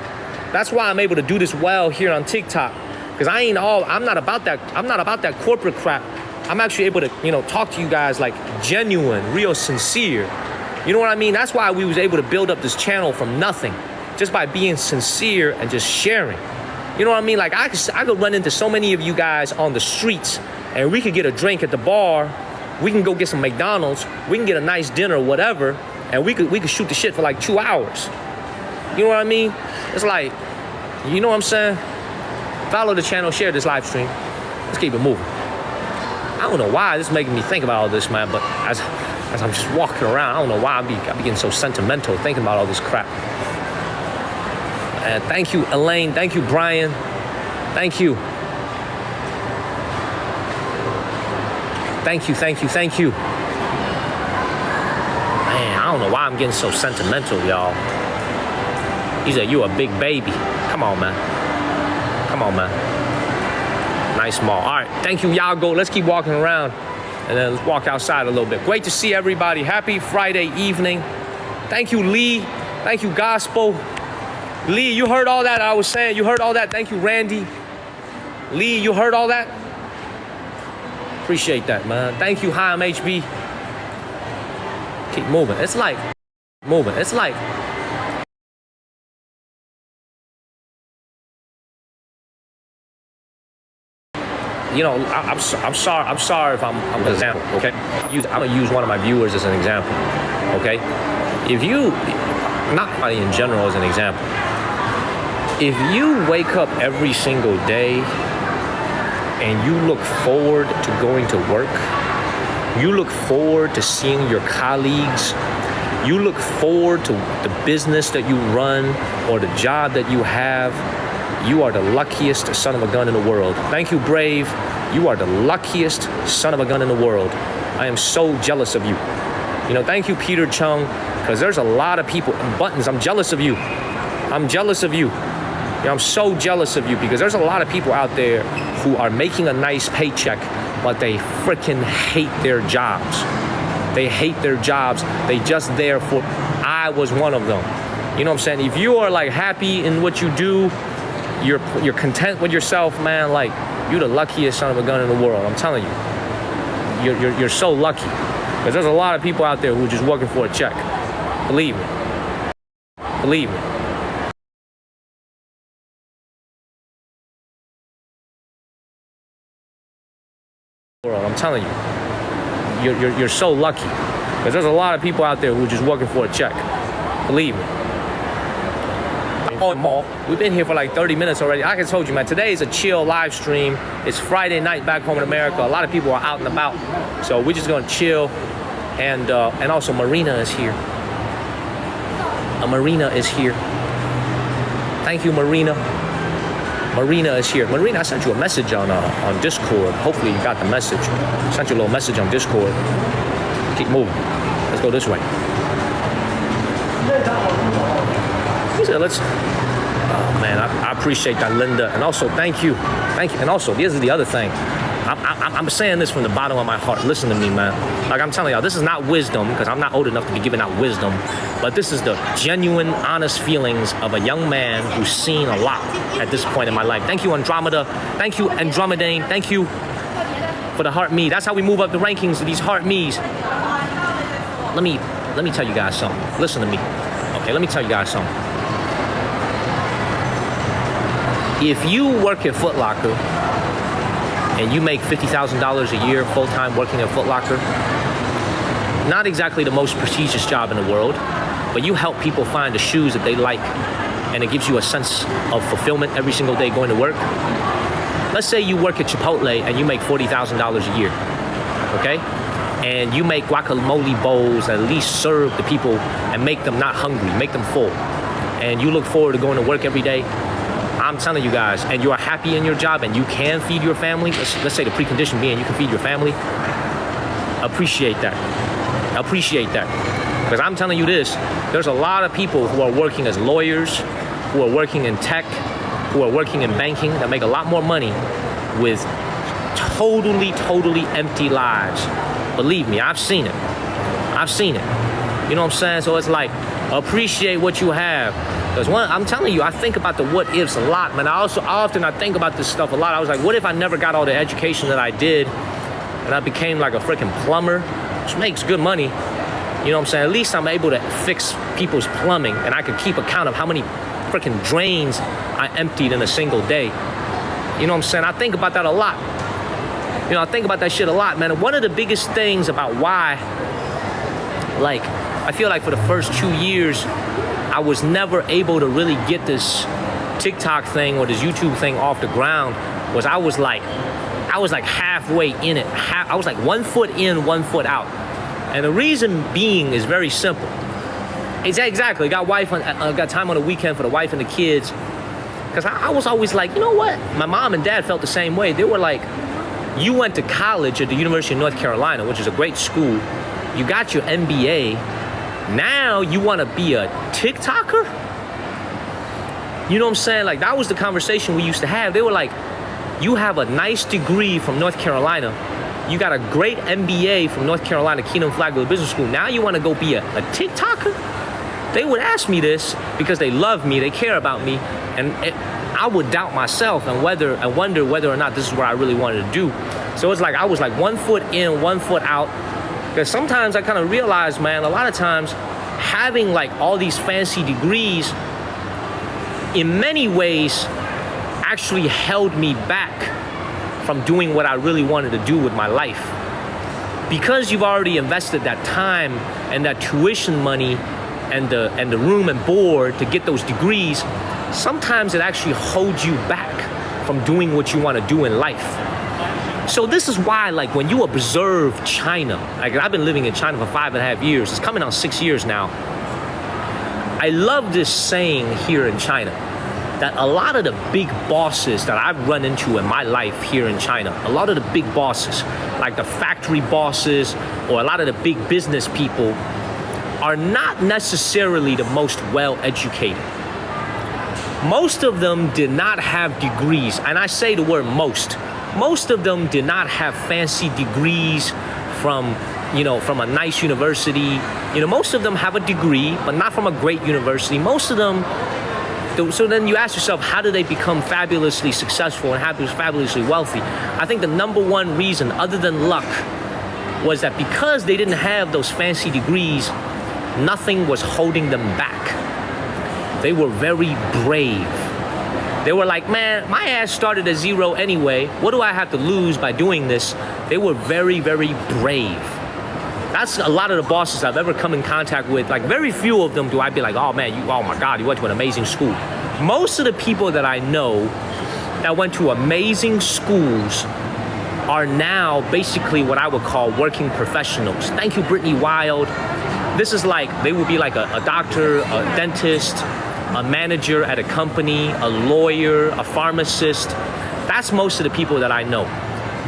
That's why I'm able to do this well here on TikTok. Because I'm not about that corporate crap. I'm actually able to, talk to you guys like genuine, real sincere. You know what I mean? That's why we was able to build up this channel from nothing. Just by being sincere and just sharing. You know what I mean? Like I could run into so many of you guys on the streets and we could get a drink at the bar. We can go get some McDonald's. We can get a nice dinner, whatever. And we could shoot the shit for like 2 hours. You know what I mean? It's like, you know what I'm saying? Follow the channel, share this live stream. Let's keep it moving. I don't know why this is making me think about all this, man, but as I'm just walking around, I don't know why I be getting so sentimental thinking about all this crap. And thank you, Elaine. Thank you, Brian. Thank you. Thank you. Man, I don't know why I'm getting so sentimental, y'all. He said, you a big baby. Come on, man. Nice mall. All right, thank you, y'all. Go. Let's keep walking around and then let's walk outside a little bit. Great to see everybody. Happy Friday evening. Thank you, Lee. Thank you, Gospel. Lee, you heard all that I was saying. You heard all that. Thank you, Randy. Lee, you heard all that? Appreciate that, man. Thank you, Hi, HB. Keep moving. It's like, I'm sorry if I'm an example, okay? I'm gonna use one of my viewers as an example, okay? If you, not in general as an example, if you wake up every single day and you look forward to going to work, you look forward to seeing your colleagues, you look forward to the business that you run or the job that you have, you are the luckiest son of a gun in the world. Thank you, Brave. You are the luckiest son of a gun in the world. I am so jealous of you. Thank you, Peter Chung, because there's a lot of people, Buttons, I'm jealous of you. I'm so jealous of you because there's a lot of people out there who are making a nice paycheck, but they freaking hate their jobs. They hate their jobs. They just there for, I was one of them. You know what I'm saying? If you are like happy in what you do, you're content with yourself, man, like you're the luckiest son of a gun in the world. I'm telling you. You're so lucky. Because there's a lot of people out there who are just working for a check. Believe me. I'm telling you. You're so lucky. Because there's a lot of people out there who are just working for a check. Believe me. We've been here for like 30 minutes already. Like I told you, man, today is a chill live stream. It's Friday night back home in America. A lot of people are out and about. So we're just gonna chill. And also Marina is here. Marina is here. Thank you, Marina. Marina is here. Marina, I sent you a message on Discord. Hopefully you got the message. I sent you a little message on Discord. Keep moving. Let's go this way. So oh man, I appreciate that, Linda. And also, thank you. And also, this is the other thing. I'm saying this from the bottom of my heart. Listen to me, man. Like I'm telling y'all, this is not wisdom, because I'm not old enough to be giving out wisdom. But this is the genuine, honest feelings of a young man who's seen a lot at this point in my life. Thank you, Andromeda. Thank you, Andromedane. Thank you for the heart me. That's how we move up the rankings of these heart me's. Let me tell you guys something. Listen to me. Okay, let me tell you guys something. If you work at Foot Locker and you make $50,000 a year full-time working at Foot Locker, not exactly the most prestigious job in the world, but you help people find the shoes that they like, and it gives you a sense of fulfillment every single day going to work. Let's say you work at Chipotle and you make $40,000 a year, okay? And you make guacamole bowls that at least serve the people and make them not hungry, make them full. And you look forward to going to work every day. I'm telling you guys, and you're happy in your job and you can feed your family, let's say the precondition being you can feed your family, appreciate that. Because I'm telling you this, there's a lot of people who are working as lawyers, who are working in tech, who are working in banking that make a lot more money with totally empty lives. Believe me, I've seen it. You know what I'm saying? So it's like, appreciate what you have. Because I'm telling you, I think about the what ifs a lot, man. I think about this stuff a lot. I was like, what if I never got all the education that I did and I became like a freaking plumber, which makes good money. You know what I'm saying? At least I'm able to fix people's plumbing and I could keep account of how many freaking drains I emptied in a single day. You know what I'm saying? I think about that a lot. You know, I think about that shit a lot, man. And one of the biggest things about why, like, I feel like for the first 2 years, I was never able to really get this TikTok thing or this YouTube thing off the ground was I was like halfway in it. I was like 1 foot in, 1 foot out. And the reason being is very simple. It's exactly, got time on the weekend for the wife and the kids. Because I was always like, you know what? My mom and dad felt the same way. They were like, you went to college at the University of North Carolina, which is a great school. You got your MBA. Now you want to be a TikToker? You know what I'm saying? Like, that was the conversation we used to have. They were like, you have a nice degree from North Carolina. You got a great MBA from North Carolina Kingdom Flagler Business School. Now you want to go be a TikToker? They would ask me this because they love me, they care about me, and I would doubt myself and wonder whether or not this is what I really wanted to do. So it's like I was like 1 foot in, 1 foot out. Because sometimes I kind of realized, man, a lot of times having like all these fancy degrees in many ways actually held me back from doing what I really wanted to do with my life. Because you've already invested that time and that tuition money and the room and board to get those degrees, sometimes it actually holds you back from doing what you want to do in life. So this is why, like, when you observe China, like I've been living in China for 5.5 years, it's coming on 6 years now. I love this saying here in China, that a lot of the big bosses that I've run into in my life here in China, a lot of the big bosses, like the factory bosses or a lot of the big business people, are not necessarily the most well-educated. Most of them did not have degrees, and I say the word most. Most of them did not have fancy degrees from a nice university. You know, most of them have a degree, but not from a great university. Most of them, so then you ask yourself, how do they become fabulously successful and fabulously wealthy? I think the number one reason, other than luck, was that because they didn't have those fancy degrees, nothing was holding them back. They were very brave. They were like, man, my ass started at zero anyway. What do I have to lose by doing this? They were very, very brave. That's a lot of the bosses I've ever come in contact with. Like, very few of them do I be like, oh man, oh my God, you went to an amazing school. Most of the people that I know that went to amazing schools are now basically what I would call working professionals. Thank you, Brittany Wild. This is like, they would be like a doctor, a dentist, a manager at a company, a lawyer, a pharmacist. That's most of the people that I know.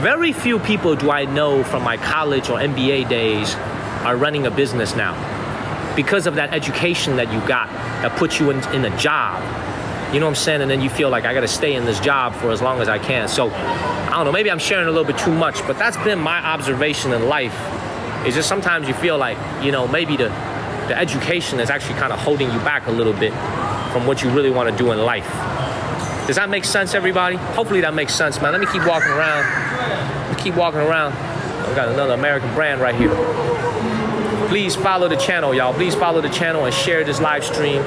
Very few people do I know from my college or MBA days are running a business now because of that education that you got that puts you in a job. You know what I'm saying? And then you feel like I got to stay in this job for as long as I can. So, I don't know, maybe I'm sharing a little bit too much, but that's been my observation in life. It's just sometimes you feel like, you know, maybe the education is actually kind of holding you back a little bit from what you really want to do in life. Does that make sense, everybody? Hopefully that makes sense, man. Let me keep walking around. I've got another American brand right here. Please follow the channel, y'all. Please follow the channel and share this live stream.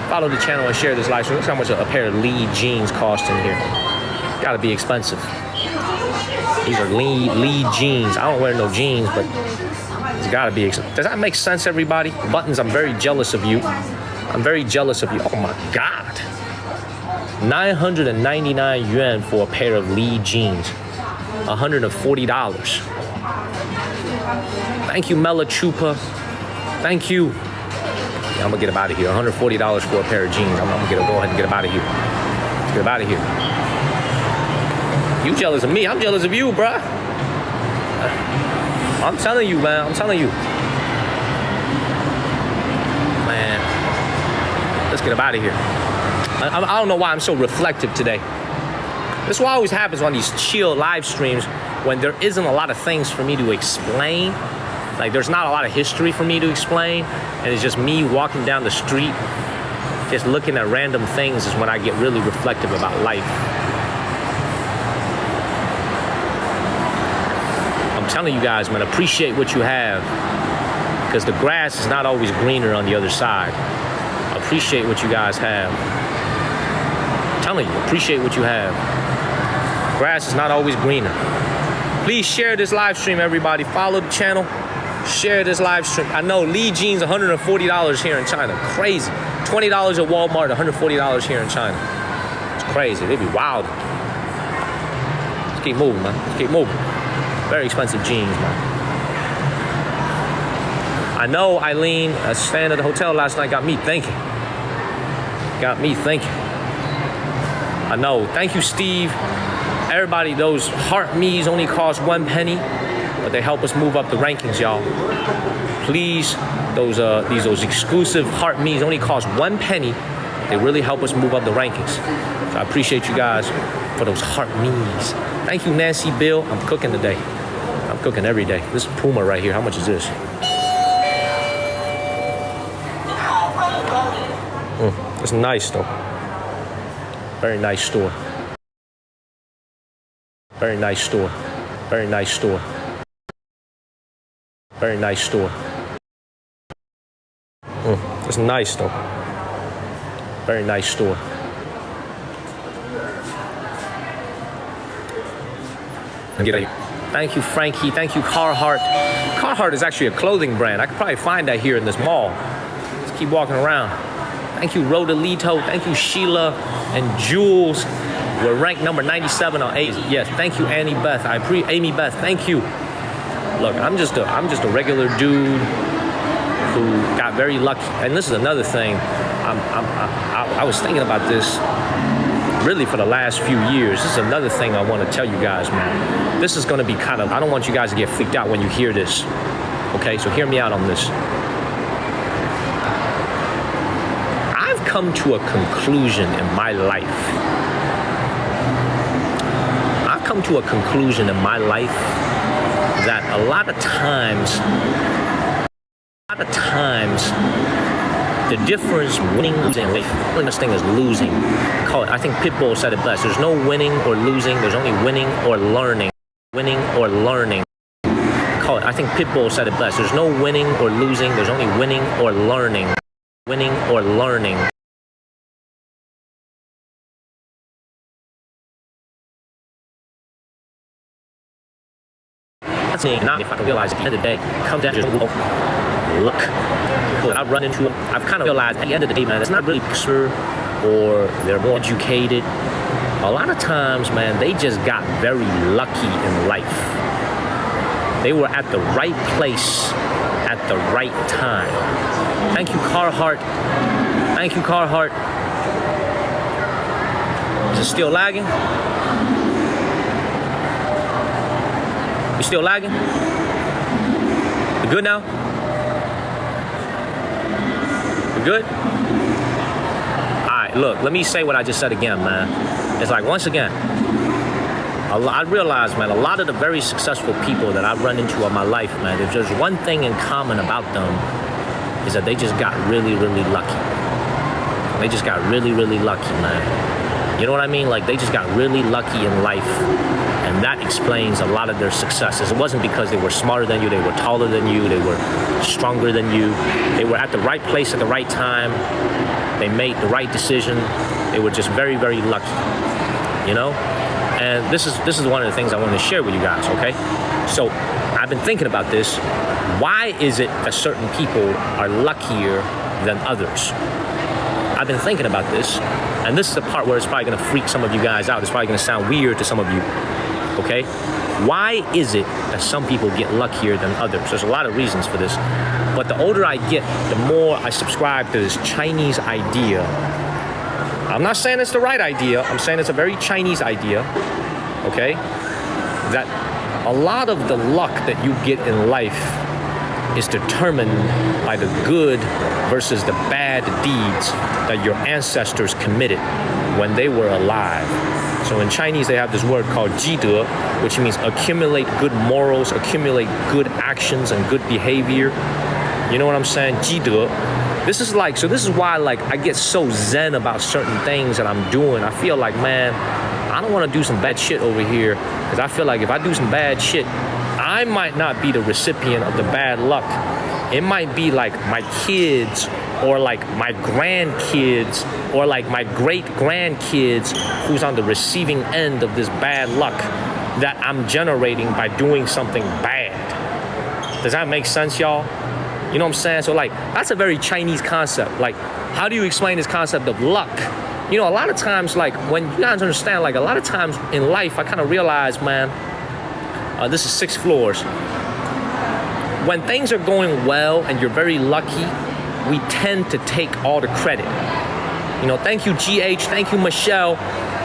Follow the channel and share this live stream. Look how much a pair of Lee jeans cost in here. Gotta be expensive. These are Lee jeans. I don't wear no jeans, but it's gotta be expensive. Does that make sense, everybody? Buttons, I'm very jealous of you. I'm very jealous of you. Oh my God. 999 yuan for a pair of Lee jeans. $140. Thank you, Mela Chupa. Thank you. Yeah, I'm gonna get up out of here. $140 for a pair of jeans. I'm gonna go ahead and get up out of here. Let's get up out of here. You jealous of me? I'm jealous of you, bruh. I'm telling you, man. I'm telling you. Man, let's get up out of here. I don't know why I'm so reflective today. This is what always happens on these chill live streams when there isn't a lot of things for me to explain. Like, there's not a lot of history for me to explain, and it's just me walking down the street just looking at random things is when I get really reflective about life. I'm telling you guys, man, appreciate what you have, because the grass is not always greener on the other side. Appreciate what you guys have. I'm telling you, appreciate what you have. Grass is not always greener. Please share this live stream, everybody. Follow the channel. Share this live stream. I know Lee jeans $140 here in China. Crazy. $20 at Walmart, $140 here in China. It's crazy. They be wild. Let's keep moving, man. Let's keep moving. Very expensive jeans, man. I know Eileen, staying at the hotel last night, got me thinking. I know. Thank you, Steve. Everybody, those heart me's only cost 1 penny, but they help us move up the rankings, y'all. Please, those exclusive heart me's only cost 1 penny. They really help us move up the rankings. So I appreciate you guys for those heart me's. Thank you, Nancy Bill. I'm cooking today. I'm cooking every day. This Puma right here, how much is this? It's nice though. Very nice store. Very nice store. Very nice store. Very nice store. It's nice though. Very nice store. Thank you, Frankie. Thank you, Carhartt. Carhartt is actually a clothing brand. I could probably find that here in this mall. Let's keep walking around. Thank you, Rodolito. Thank you, Sheila and Jules. We're ranked number 97 on A's. Yes, thank you, Amy Beth. Amy Beth, thank you. Look, I'm just a regular dude who got very lucky. And this is another thing. I was thinking about this really for the last few years. This is another thing I want to tell you guys, man. This is going to be kind of, I don't want you guys to get freaked out when you hear this. Okay, so hear me out on this. I've come to a conclusion in my life. I've come to a conclusion in my life that a lot of times, the difference winning and losing, the this thing is losing. I think Pitbull said it best. There's no winning or losing. There's only winning or learning. Winning or learning. I think Pitbull said it best. There's no winning or losing. There's only winning or learning. Winning or learning. That's not if I can realize at the end of the day, come down to look. I've run into them. I've kind of realized at the end of the day, man, it's not really picture or they're more educated. A lot of times, man, they just got very lucky in life. They were at the right place at the right time. Thank you, Carhartt. Thank you, Carhartt. Is it still lagging? You still lagging? You good now? You good? Alright, look, let me say what I just said again, man. It's like, once again, I realize, man, a lot of the very successful people that I've run into in my life, man, there's just one thing in common about them, is that they just got really, really lucky. They just got really, really lucky, man. You know what I mean? Like, they just got really lucky in life. And that explains a lot of their successes. It wasn't because they were smarter than you, they were taller than you, they were stronger than you. They were at the right place at the right time. They made the right decision. They were just very, very lucky, you know? And this is one of the things I want to share with you guys, okay? So I've been thinking about this. Why is it that certain people are luckier than others? I've been thinking about this, and this is the part where it's probably gonna freak some of you guys out. It's probably gonna sound weird to some of you, okay? Why is it that some people get luckier than others? There's a lot of reasons for this, but the older I get, the more I subscribe to this Chinese idea. I'm not saying it's the right idea, I'm saying it's a very Chinese idea, okay? That a lot of the luck that you get in life is determined by the good versus the bad deeds that your ancestors committed when they were alive. So in Chinese, they have this word called 积德, which means accumulate good morals, accumulate good actions and good behavior. You know what I'm saying? 积德. This is why like I get so zen about certain things that I'm doing. I feel like, man, I don't want to do some bad shit over here because I feel like if I do some bad shit, I might not be the recipient of the bad luck. It might be like my kids or like my grandkids or like my great grandkids who's on the receiving end of this bad luck that I'm generating by doing something bad. Does that make sense, y'all? You know what I'm saying? So like, that's a very Chinese concept. Like, how do you explain this concept of luck? You know, a lot of times, like, when you guys understand, like, a lot of times in life, I kind of realize, man, this is 6 floors. When things are going well and you're very lucky, we tend to take all the credit. You know, thank you, GH, thank you, Michelle.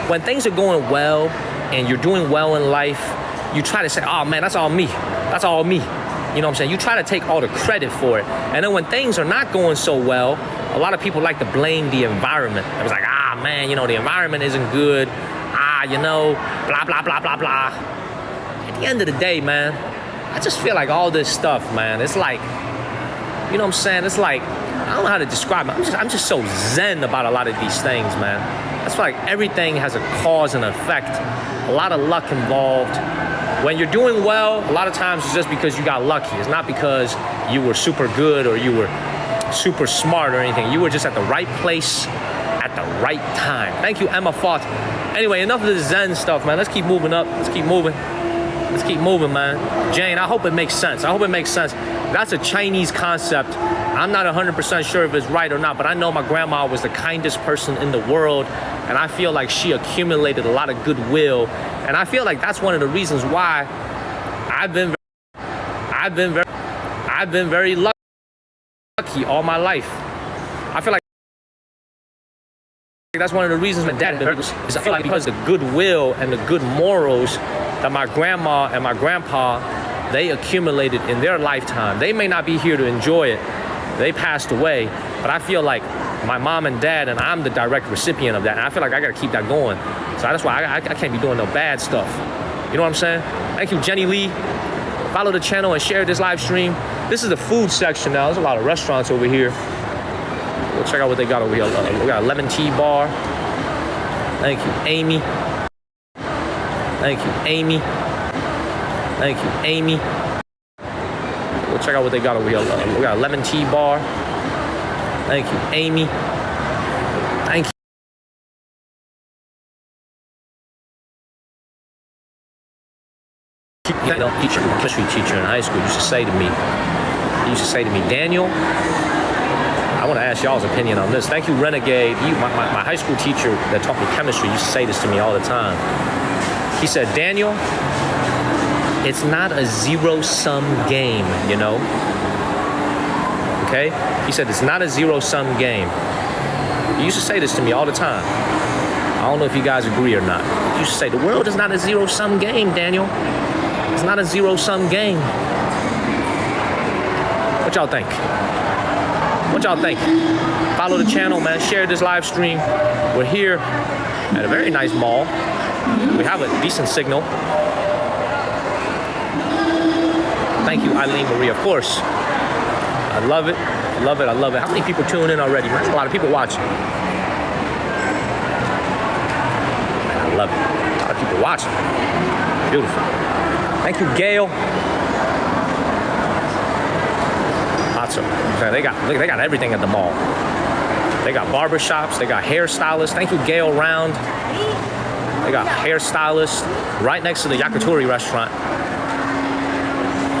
When things are going well and you're doing well in life, you try to say, oh man, that's all me. That's all me. You know what I'm saying? You try to take all the credit for it. And then when things are not going so well, a lot of people like to blame the environment. It was like, man, you know, the environment isn't good. You know, blah, blah, blah, blah, blah. At the end of the day, man, I just feel like all this stuff, man, it's like, you know what I'm saying? It's like, I don't know how to describe it. I'm just so zen about a lot of these things, man. I feel like everything has a cause and effect. A lot of luck involved. When you're doing well, a lot of times it's just because you got lucky. It's not because you were super good or you were super smart or anything. You were just at the right place at the right time. Thank you, Emma Fott. Anyway, enough of this Zen stuff, man. Let's keep moving up. Let's keep moving. Let's keep moving, man. Jane, I hope it makes sense. I hope it makes sense. That's a Chinese concept. I'm not 100% sure if it's right or not, but I know my grandma was the kindest person in the world, and I feel like she accumulated a lot of goodwill, and I feel like that's one of the reasons why I've been very lucky all my life. I feel like that's one of the reasons my dad is I feel like because the goodwill and the good morals that my grandma and my grandpa, they accumulated in their lifetime. They may not be here to enjoy it. They passed away, but I feel like my mom and dad, and I'm the direct recipient of that. And I feel like I gotta keep that going. So that's why I can't be doing no bad stuff. You know what I'm saying? Thank you, Jenny Lee. Follow the channel and share this live stream. This is the food section now. There's a lot of restaurants over here. We'll check out what they got over here. We got a lemon tea bar. Thank you, Amy. Thank you, Amy. Thank you, Amy. We'll check out what they got over here. We got a lemon tea bar. Thank you, Amy. Thank you. Teacher, chemistry teacher in high school used to say to me, Daniel, I want to ask y'all's opinion on this. Thank you, Renegade. My high school teacher that taught me chemistry used to say this to me all the time. He said, Daniel, it's not a zero-sum game, you know? Okay? He said, it's not a zero-sum game. He used to say this to me all the time. I don't know if you guys agree or not. He used to say, the world is not a zero-sum game, Daniel. It's not a zero-sum game. What y'all think? What y'all think? Follow the channel, man. Share this live stream. We're here at a very nice mall. We have a decent signal. Thank you, Eileen Marie, of course. I love it. I love it. I love it. How many people tune in already? Man, there's a lot of people watching. Man, I love it. A lot of people watching. Beautiful. Thank you, Gail. Awesome. They got everything at the mall. They got barbershops. They got hairstylists. Thank you, Gail Round. They got hairstylists right next to the yakitori restaurant.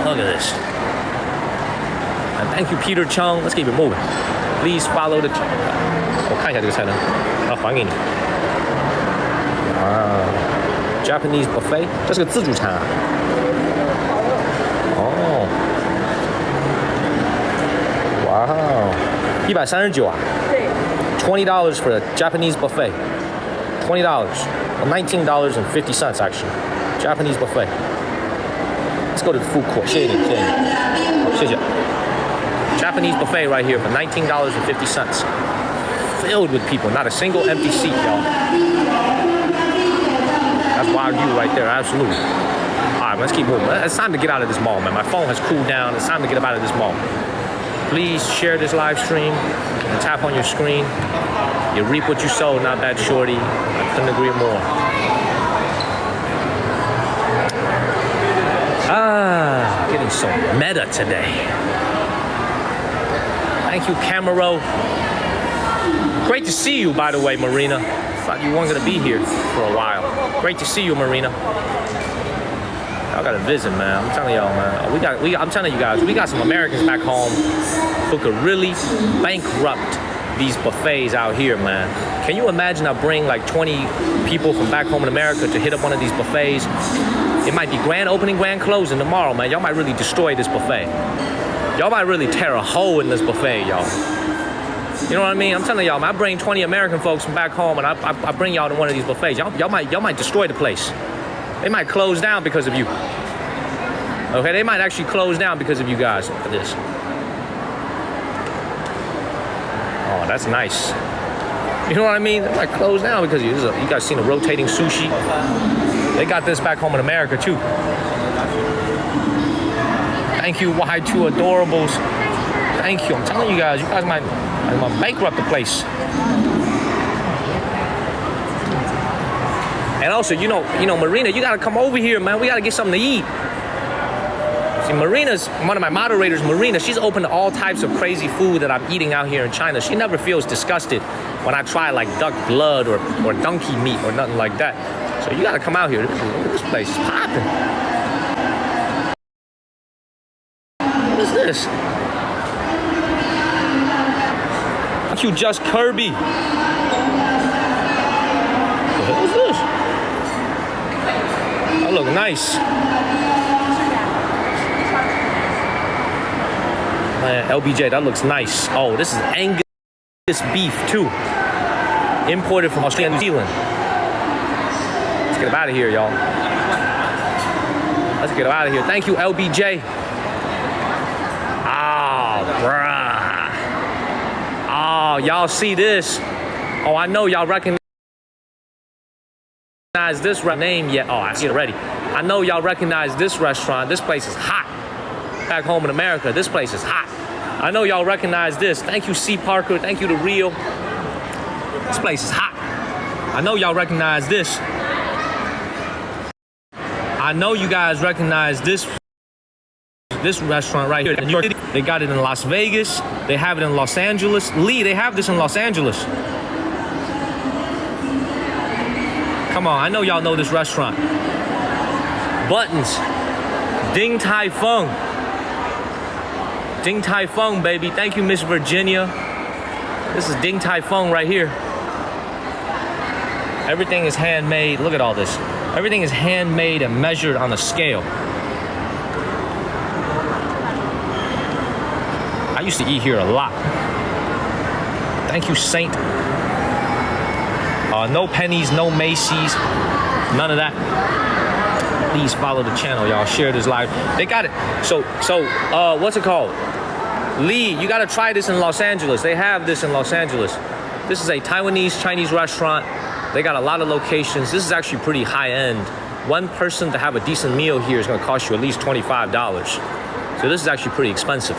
Look at this. And thank you, Peter Chung. Let's keep it moving. Please follow the. 我看一下这个菜单，啊，还给你。啊 ，Japanese buffet， 这是个自助餐啊。哦，哇哦，139啊。对。$20 for the Japanese buffet. $20. Well, $19.50 actually. Japanese buffet. Let's go to the food court. 谢谢你，谢谢你。谢谢。Japanese buffet right here for $19.50. Filled with people, not a single empty seat, y'all. That's Wagyu right there, absolutely. All right, let's keep moving. It's time to get out of this mall, man. My phone has cooled down. It's time to get out of this mall. Please share this live stream and tap on your screen. You reap what you sow, not that shorty. I couldn't agree more. Getting so meta today. Thank you, Camaro. Great to see you, by the way, Marina. Thought you weren't gonna be here for a while. Great to see you, Marina. Y'all gotta visit, man. I'm telling y'all, man. I'm telling you guys, we got some Americans back home who could really bankrupt these buffets out here, man. Can you imagine I bring like 20 people from back home in America to hit up one of these buffets? It might be grand opening, grand closing tomorrow, man. Y'all might really destroy this buffet. Y'all might really tear a hole in this buffet, y'all. You know what I mean? I'm telling y'all, man, I bring 20 American folks from back home and I bring y'all to one of these buffets. Y'all might destroy the place. They might close down because of you. Okay, they might actually close down because of you guys. Look at this. Oh, that's nice. You know what I mean? They might close down because of you. You guys seen a rotating sushi? They got this back home in America too. Thank you, Y2 Adorables. Thank you. I'm telling you guys might bankrupt the place. And also, you know, Marina, you gotta come over here, man. We gotta get something to eat. See, Marina's one of my moderators. Marina, she's open to all types of crazy food that I'm eating out here in China. She never feels disgusted when I try like duck blood or donkey meat or nothing like that. So you gotta come out here. This place is popping. What is this? Thank you, Just Kirby. What is this? That look nice. Man, LBJ, that looks nice. Oh, this is Angus beef too. Imported from Australia and New Zealand. Let's get out of here, y'all. Let's get out of here. Thank you, LBJ. Oh, bruh. Oh, y'all see this? Oh, I know y'all recognize this name yet. Oh, I see it already. I know y'all recognize this restaurant. This place is hot. Back home in America, this place is hot. I know y'all recognize this. Thank you, C. Parker. Thank you to Rio. This place is hot. I know y'all recognize this. I know you guys recognize this restaurant right here in New York City. They got it in Las Vegas. They have it in Los Angeles. Lee, they have this in Los Angeles. Come on, I know y'all know this restaurant. Buttons. Ding Tai Fung. Ding Tai Fung, baby. Thank you, Miss Virginia. This is Ding Tai Fung right here. Everything is handmade. Look at all this. Everything is handmade and measured on a scale. I used to eat here a lot. Thank you, Saint. No pennies, no Macy's, none of that. Please follow the channel, y'all. Share this live. They got it. So, what's it called? Lee, you gotta try this in Los Angeles. They have this in Los Angeles. This is a Taiwanese Chinese restaurant. They got a lot of locations. This is actually pretty high end. One person to have a decent meal here is gonna cost you at least $25. So this is actually pretty expensive.